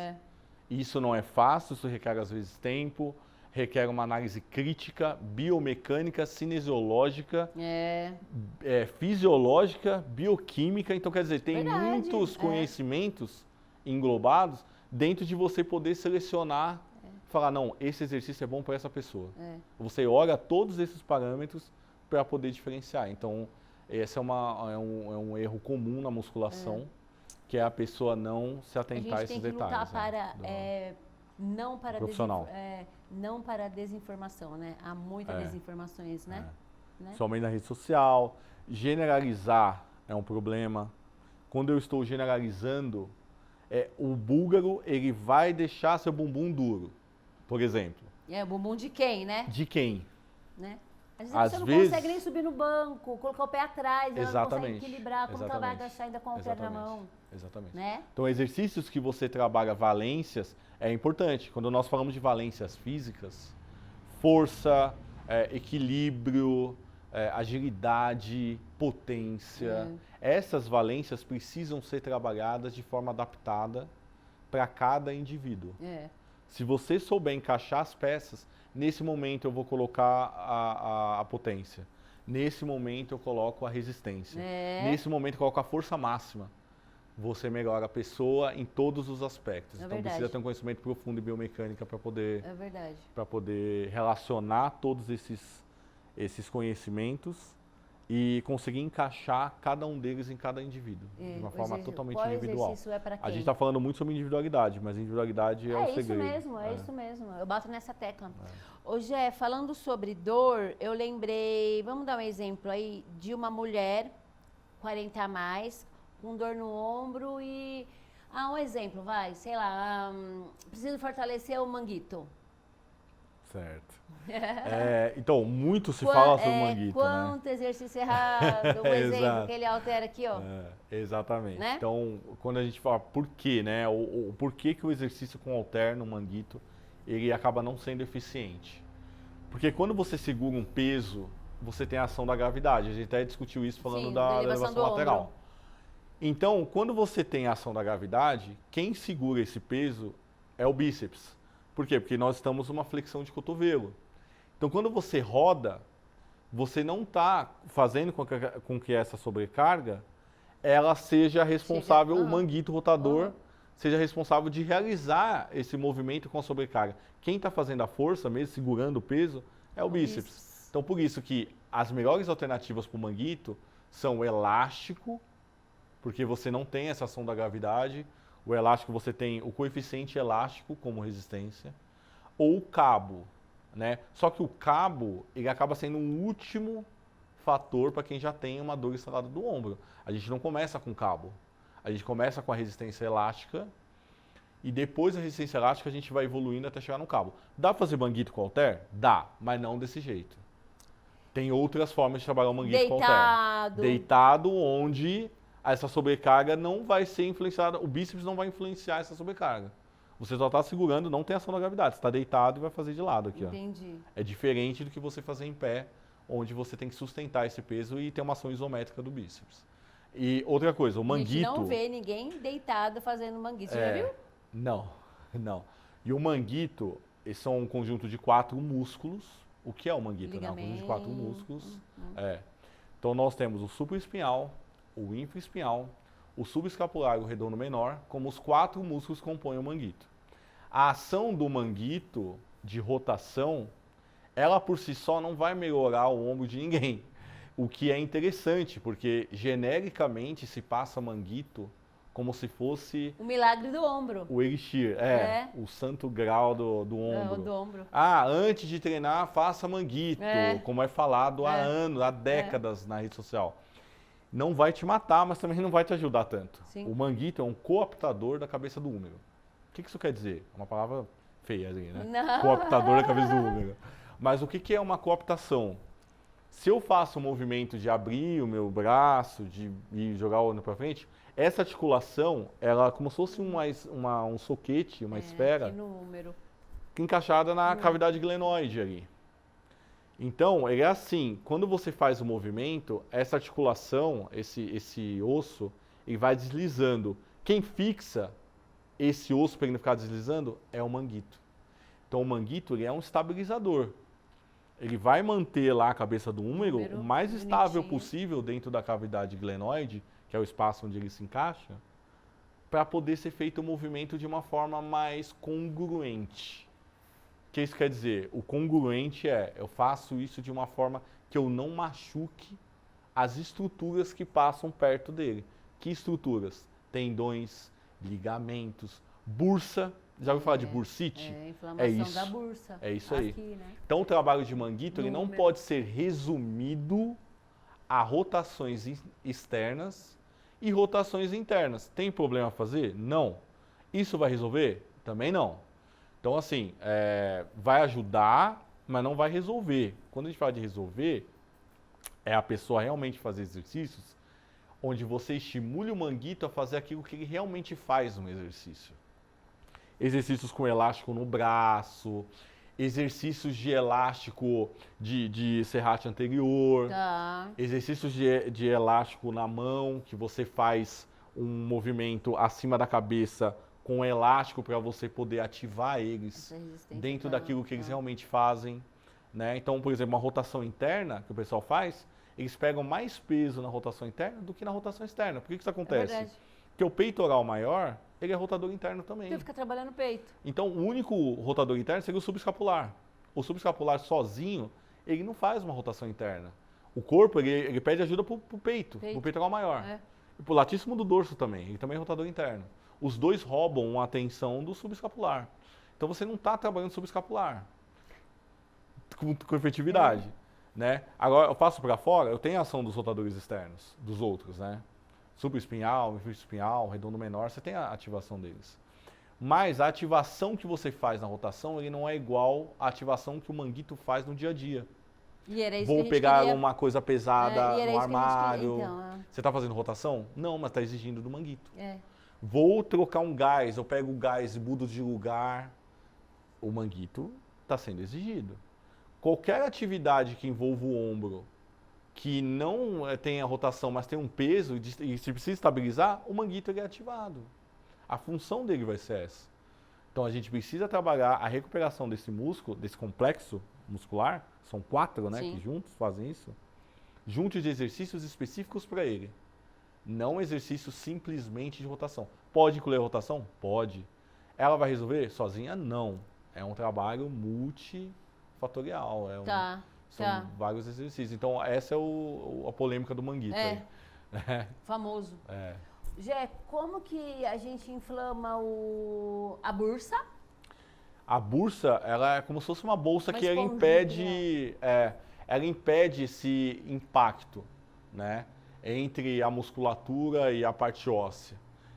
Speaker 2: Isso não é fácil, isso requer, às vezes, tempo. Requer uma análise crítica, biomecânica, cinesiológica, fisiológica, bioquímica. Então, quer dizer, tem muitos conhecimentos englobados dentro de você poder selecionar, falar, não, esse exercício é bom para essa pessoa. Você olha todos esses parâmetros para poder diferenciar. Então, esse é um erro comum na musculação, que é a pessoa não se atentar a esses detalhes.
Speaker 1: A gente tem que lutar não para a desinformação, né? Há muitas desinformações, né?
Speaker 2: Somente na rede social. Generalizar é um problema. Quando eu estou generalizando, o búlgaro, ele vai deixar seu bumbum duro, por exemplo.
Speaker 1: O bumbum de quem, né?
Speaker 2: De quem?
Speaker 1: Né? Às vezes você não consegue nem subir no banco, colocar o pé atrás, ela não consegue equilibrar, como que ela vai agachar ainda com o pé na mão?
Speaker 2: Exatamente.
Speaker 1: Né?
Speaker 2: Então, exercícios que você trabalha valências é importante. Quando nós falamos de valências físicas, força, equilíbrio, agilidade, potência, essas valências precisam ser trabalhadas de forma adaptada para cada indivíduo. Se você souber encaixar as peças, nesse momento eu vou colocar a potência. Nesse momento eu coloco a resistência. Nesse momento eu coloco a força máxima. Você melhora a pessoa em todos os aspectos. Então precisa ter um conhecimento profundo de biomecânica para poder, poder relacionar todos esses conhecimentos e conseguir encaixar cada um deles em cada indivíduo, de uma forma totalmente individual. A gente está falando muito sobre individualidade, mas individualidade é o segredo.
Speaker 1: É isso mesmo. Eu bato nessa tecla. Ô Gé, falando sobre dor, eu lembrei, vamos dar um exemplo aí, de uma mulher, 40 a mais, com dor no ombro e... um exemplo, sei lá, preciso fortalecer o manguito.
Speaker 2: Certo. Então, muito se fala sobre o manguito,
Speaker 1: quanto exercício errado, um exemplo que ele altera aqui, ó.
Speaker 2: Exatamente. Né? Então, quando a gente fala por quê, né? O porquê que o exercício com halter no manguito, ele acaba não sendo eficiente. Porque quando você segura um peso, você tem a ação da gravidade. A gente até discutiu isso falando da elevação lateral. Então, quando você tem a ação da gravidade, quem segura esse peso é o bíceps. Por quê? Porque nós estamos numa flexão de cotovelo. Então, quando você roda, você não está fazendo com que essa sobrecarga ela seja responsável, o manguito rotador, seja responsável de realizar esse movimento com a sobrecarga. Quem está fazendo a força, mesmo segurando o peso, é o bíceps. Então, por isso que as melhores alternativas para o manguito são o elástico porque você não tem essa ação da gravidade. O elástico, você tem o coeficiente elástico como resistência, ou o cabo, né? Só que o cabo, ele acaba sendo um último fator para quem já tem uma dor instalada do ombro. A gente não começa com cabo. A gente começa com a resistência elástica e depois da resistência elástica a gente vai evoluindo até chegar no cabo. Dá para fazer manguito com halter? Dá, mas não desse jeito. Tem outras formas de trabalhar o manguito com halter. Deitado, onde essa sobrecarga não vai ser influenciada, o bíceps não vai influenciar essa sobrecarga. Você só está segurando, não tem ação da gravidade. Você está deitado e vai fazer de lado aqui.
Speaker 1: Entendi.
Speaker 2: Ó. É diferente do que você fazer em pé, onde você tem que sustentar esse peso e ter uma ação isométrica do bíceps. E outra coisa, o manguito...
Speaker 1: A gente não vê ninguém deitado fazendo manguito, você já viu?
Speaker 2: Não. E o manguito, esse é um conjunto de 4 músculos. O que é o manguito? Né? Um conjunto de 4 músculos. Então nós temos o supraespinhal, o infraespinhal, o subescapular e o redondo menor, como os 4 músculos que compõem o manguito. A ação do manguito de rotação, ela por si só não vai melhorar o ombro de ninguém. O que é interessante, porque genericamente se passa manguito como se fosse...
Speaker 1: O milagre do ombro.
Speaker 2: O elixir, o santo grau do ombro.
Speaker 1: Do ombro.
Speaker 2: Antes de treinar, faça manguito, como é falado há anos, há décadas na rede social. Não vai te matar, mas também não vai te ajudar tanto.
Speaker 1: Sim.
Speaker 2: O manguito é um cooptador da cabeça do húmero. O que isso quer dizer? Uma palavra feia, assim, né?
Speaker 1: Não.
Speaker 2: Cooptador da cabeça do húmero. Mas o que é uma cooptação? Se eu faço o movimento de abrir o meu braço, de jogar o olho para frente, essa articulação, ela é como se fosse um soquete, uma esfera,
Speaker 1: aqui no húmero,
Speaker 2: encaixada na cavidade glenoide ali. Então, ele é assim, quando você faz o movimento, essa articulação, esse osso, ele vai deslizando. Quem fixa esse osso para ele não ficar deslizando é o manguito. Então, o manguito ele é um estabilizador. Ele vai manter lá a cabeça do húmero o mais estável possível dentro da cavidade glenoide, que é o espaço onde ele se encaixa, para poder ser feito o movimento de uma forma mais congruente. O que isso quer dizer? O congruente eu faço isso de uma forma que eu não machuque as estruturas que passam perto dele. Que estruturas? Tendões, ligamentos, bursa. Já ouviu falar de bursite?
Speaker 1: Inflamação da bursa.
Speaker 2: É isso aí.
Speaker 1: Aqui, né?
Speaker 2: Então o trabalho de manguito ele não pode ser resumido a rotações externas e rotações internas. Tem problema a fazer? Não. Isso vai resolver? Também não. Então, assim, vai ajudar, mas não vai resolver. Quando a gente fala de resolver, é a pessoa realmente fazer exercícios onde você estimule o manguito a fazer aquilo que ele realmente faz no exercício. Exercícios com elástico no braço, exercícios de elástico de serrate anterior, exercícios de elástico na mão, que você faz um movimento acima da cabeça com elástico para você poder ativar eles dentro daquilo que eles realmente fazem, né? Então, por exemplo, uma rotação interna que o pessoal faz, eles pegam mais peso na rotação interna do que na rotação externa. Por que isso acontece?
Speaker 1: É verdade.
Speaker 2: Porque o peitoral maior, ele é rotador interno também.
Speaker 1: Você fica trabalhando o peito.
Speaker 2: Então, o único rotador interno seria o subescapular. O subescapular sozinho, ele não faz uma rotação interna. O corpo, ele pede ajuda para o peito, para o peitoral maior. E para o latíssimo do dorso também, ele também é rotador interno. Os dois roubam a atenção do subescapular. Então, você não está trabalhando subescapular com efetividade. Né? Agora, eu passo para fora, eu tenho a ação dos rotadores externos, dos outros, né? Supraespinhal, infraespinhal, redondo menor, você tem a ativação deles. Mas a ativação que você faz na rotação, ele não é igual à ativação que o manguito faz no dia a dia.
Speaker 1: E era isso
Speaker 2: Vou
Speaker 1: que a gente
Speaker 2: pegar
Speaker 1: queria...
Speaker 2: uma coisa pesada no armário.
Speaker 1: Então,
Speaker 2: Você está fazendo rotação? Não, mas está exigindo do manguito. Vou trocar um gás, eu pego o gás e mudo de lugar. O manguito está sendo exigido. Qualquer atividade que envolva o ombro, que não tenha rotação, mas tem um peso e se precisa estabilizar, o manguito é ativado. A função dele vai ser essa. Então a gente precisa trabalhar a recuperação desse músculo, desse complexo muscular, são 4, né, que juntos fazem isso, juntos de exercícios específicos para ele. Não exercícios simplesmente de rotação. Pode incluir a rotação? Pode. Ela vai resolver? Sozinha? Não. É um trabalho multifatorial. São vários exercícios. Então, essa é a polêmica do manguito.
Speaker 1: Famoso. Gé, como que a gente inflama a bursa?
Speaker 2: A bursa, ela é como se fosse uma bolsa
Speaker 1: Uma
Speaker 2: que ela impede esse impacto, né, entre a musculatura e a parte óssea.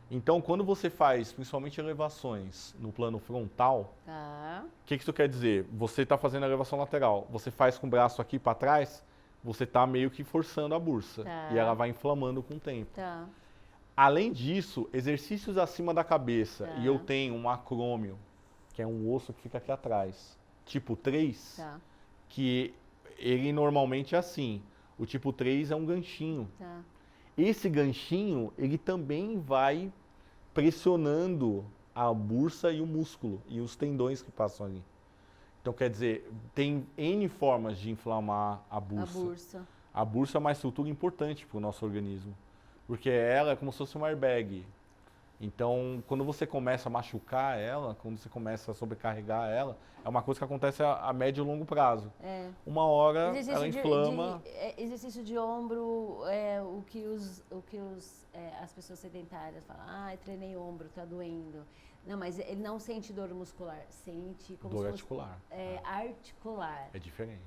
Speaker 2: Então, quando você faz, principalmente elevações no plano frontal, o que isso quer dizer? Você está fazendo a elevação lateral, você faz com o braço aqui para trás, você está meio que forçando a bursa e ela vai inflamando com o tempo. Além disso, exercícios acima da cabeça, e eu tenho um acrômio, que é um osso que fica aqui atrás, tipo 3, que ele normalmente é assim. O tipo 3 é um ganchinho. Esse ganchinho, ele também vai pressionando a bursa e o músculo, e os tendões que passam ali. Então, quer dizer, tem N formas de inflamar a bursa. A bursa é uma estrutura importante para o nosso organismo, porque ela é como se fosse um airbag. Então, quando você começa a machucar ela, quando você começa a sobrecarregar ela, é uma coisa que acontece a médio e longo prazo. Uma hora ela inflama.
Speaker 1: Exercício de ombro, o que as pessoas sedentárias falam, treinei ombro, tá doendo. Não, mas ele não sente dor muscular, sente como
Speaker 2: dor
Speaker 1: se
Speaker 2: articular.
Speaker 1: Articular.
Speaker 2: É diferente.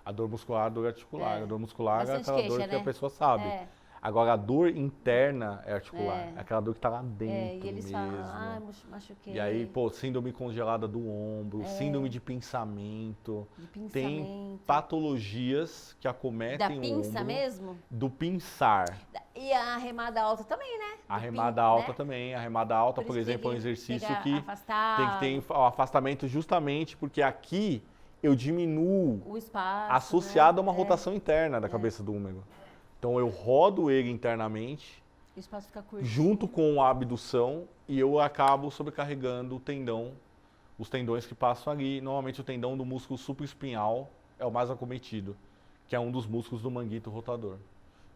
Speaker 2: A dor muscular, a dor articular. A dor muscular
Speaker 1: bastante
Speaker 2: é aquela
Speaker 1: queixa,
Speaker 2: dor que
Speaker 1: né?
Speaker 2: a pessoa sabe. Agora, a dor interna é articular. É aquela dor que está lá dentro
Speaker 1: e eles
Speaker 2: mesmo.
Speaker 1: falam, machuquei.
Speaker 2: E aí, síndrome congelada do ombro, síndrome de pinçamento. Tem patologias que acometem o ombro. Da pinça
Speaker 1: mesmo?
Speaker 2: Do pinçar.
Speaker 1: E a remada alta também, né?
Speaker 2: A remada alta também. A remada alta, por exemplo, é um exercício que tem que ter o afastamento justamente porque aqui eu diminuo
Speaker 1: o espaço,
Speaker 2: associado a uma rotação interna da cabeça do húmero. Então eu rodo ele internamente,
Speaker 1: o espaço fica curto,
Speaker 2: junto com a abdução, e eu acabo sobrecarregando o tendão, os tendões que passam ali. Normalmente o tendão do músculo supraespinhal é o mais acometido, que é um dos músculos do manguito rotador.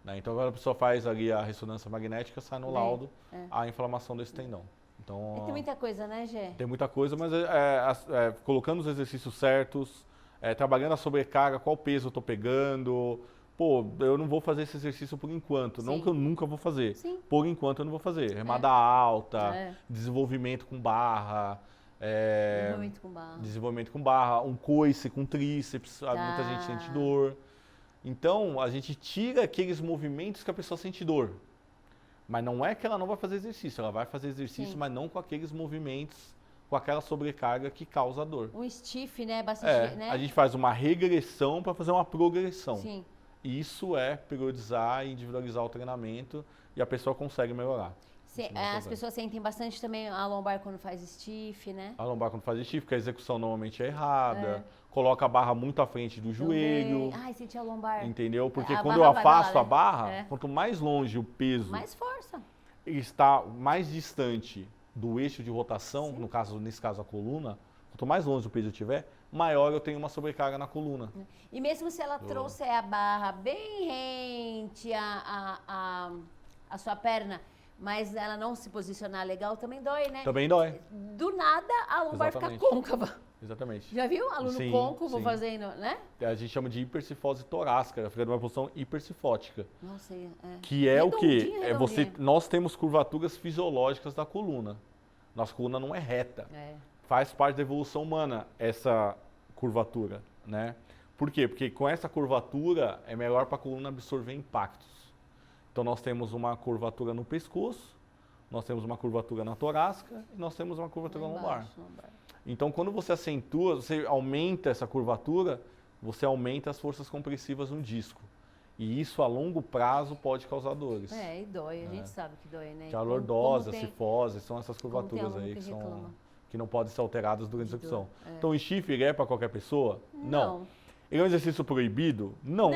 Speaker 2: Né? Então quando a pessoa faz ali a ressonância magnética, sai no laudo a inflamação desse tendão. Então,
Speaker 1: tem muita coisa, né, Gé?
Speaker 2: Tem muita coisa, mas colocando os exercícios certos, trabalhando a sobrecarga, qual peso eu estou pegando. Eu não vou fazer esse exercício por enquanto. Não que eu nunca vou fazer. Por enquanto eu não vou fazer. Remada alta, desenvolvimento com barra. Desenvolvimento com barra. Um coice com tríceps. Muita gente sente dor. Então, a gente tira aqueles movimentos que a pessoa sente dor. Mas não é que ela não vai fazer exercício. Ela vai fazer exercício, mas não com aqueles movimentos, com aquela sobrecarga que causa dor.
Speaker 1: Um stiff, né? Bastante, né?
Speaker 2: A gente faz uma regressão para fazer uma progressão. Isso é periodizar e individualizar o treinamento e a pessoa consegue melhorar.
Speaker 1: As pessoas sentem bastante também a lombar quando faz stiff, né?
Speaker 2: A lombar quando faz stiff, porque a execução normalmente é errada, coloca a barra muito à frente do joelho.
Speaker 1: Senti a lombar.
Speaker 2: Entendeu? Porque quando eu afasto a barra, quanto mais longe o peso...
Speaker 1: Mais força.
Speaker 2: Está mais distante do eixo de rotação, nesse caso a coluna, quanto mais longe o peso eu tiver, maior eu tenho uma sobrecarga na coluna.
Speaker 1: E mesmo se ela trouxer a barra bem rente a sua perna, mas ela não se posicionar legal, também dói, né?
Speaker 2: Também dói.
Speaker 1: Do nada a lombar fica côncava.
Speaker 2: Exatamente.
Speaker 1: Já viu? Aluno côncavo fazendo, né?
Speaker 2: A gente chama de hipercifose torácica, ela fica numa posição hipercifótica.
Speaker 1: Nossa,
Speaker 2: que é o quê? Nós temos curvaturas fisiológicas da coluna. Nossa coluna não é reta. Faz parte da evolução humana essa curvatura, né? Por quê? Porque com essa curvatura é melhor para a coluna absorver impactos. Então nós temos uma curvatura no pescoço, nós temos uma curvatura na torácica e nós temos uma curvatura lombar. Então quando você acentua, você aumenta essa curvatura, você aumenta as forças compressivas no disco. E isso a longo prazo pode causar dores.
Speaker 1: E dói, a gente sabe que dói, né?
Speaker 2: Que a lordose, a cifose, são essas curvaturas aí que não podem ser alteradas durante a execução. Então o stiff é para qualquer pessoa? Não. Ele é um exercício proibido? Não.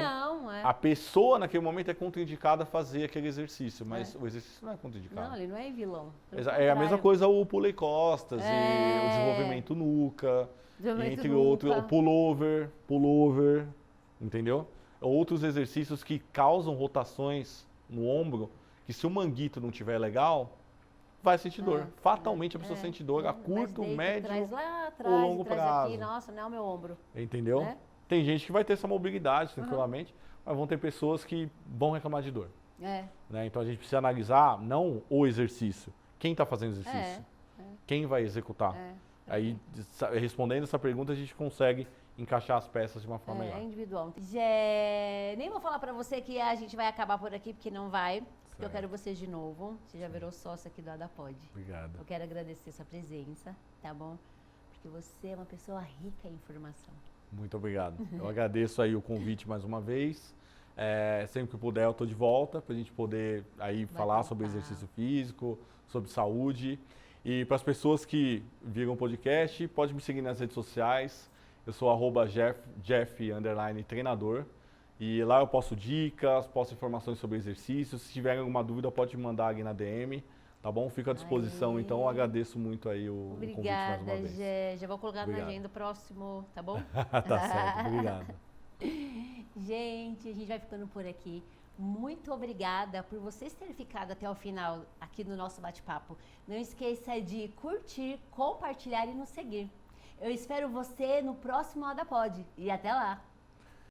Speaker 2: A pessoa naquele momento é contraindicada a fazer aquele exercício, mas o exercício não é contraindicado.
Speaker 1: Não, ele não é vilão.
Speaker 2: É a mesma coisa o pulei costas e o desenvolvimento nuca, entre outros, o pullover, entendeu? Outros exercícios que causam rotações no ombro, que se o manguito não tiver legal, vai sentir dor. Fatalmente a pessoa sente dor a curto, médio ou longo prazo.
Speaker 1: Aqui, nossa, não é o meu ombro.
Speaker 2: Entendeu? Tem gente que vai ter essa mobilidade tranquilamente, mas vão ter pessoas que vão reclamar de dor. Né? Então a gente precisa analisar não o exercício, quem está fazendo o exercício, quem vai executar. Aí, respondendo essa pergunta, a gente consegue encaixar as peças de uma forma melhor.
Speaker 1: É individual. Nem vou falar pra você que a gente vai acabar por aqui, porque não vai. Porque eu quero você de novo. Você já virou sócio aqui do AdaPod.
Speaker 2: Obrigado.
Speaker 1: Eu quero agradecer sua presença, tá bom? Porque você é uma pessoa rica em informação.
Speaker 2: Muito obrigado. Eu agradeço aí o convite mais uma vez. Sempre que puder, eu estou de volta para a gente poder aí falar sobre exercício físico, sobre saúde. E para as pessoas que viram o podcast, pode me seguir nas redes sociais. Eu sou @Jeff_treinador. E lá eu posto dicas, posto informações sobre exercícios. Se tiverem alguma dúvida, pode mandar aqui na DM. Tá bom? Fico à disposição, então eu agradeço muito aí o convite mais uma vez.
Speaker 1: Obrigada, já vou colocar na agenda o próximo, tá bom?
Speaker 2: Tá certo, obrigado.
Speaker 1: Gente, a gente vai ficando por aqui. Muito obrigada por vocês terem ficado até o final aqui no nosso bate-papo. Não esqueça de curtir, compartilhar e nos seguir. Eu espero você no próximo AdaPod. E até lá!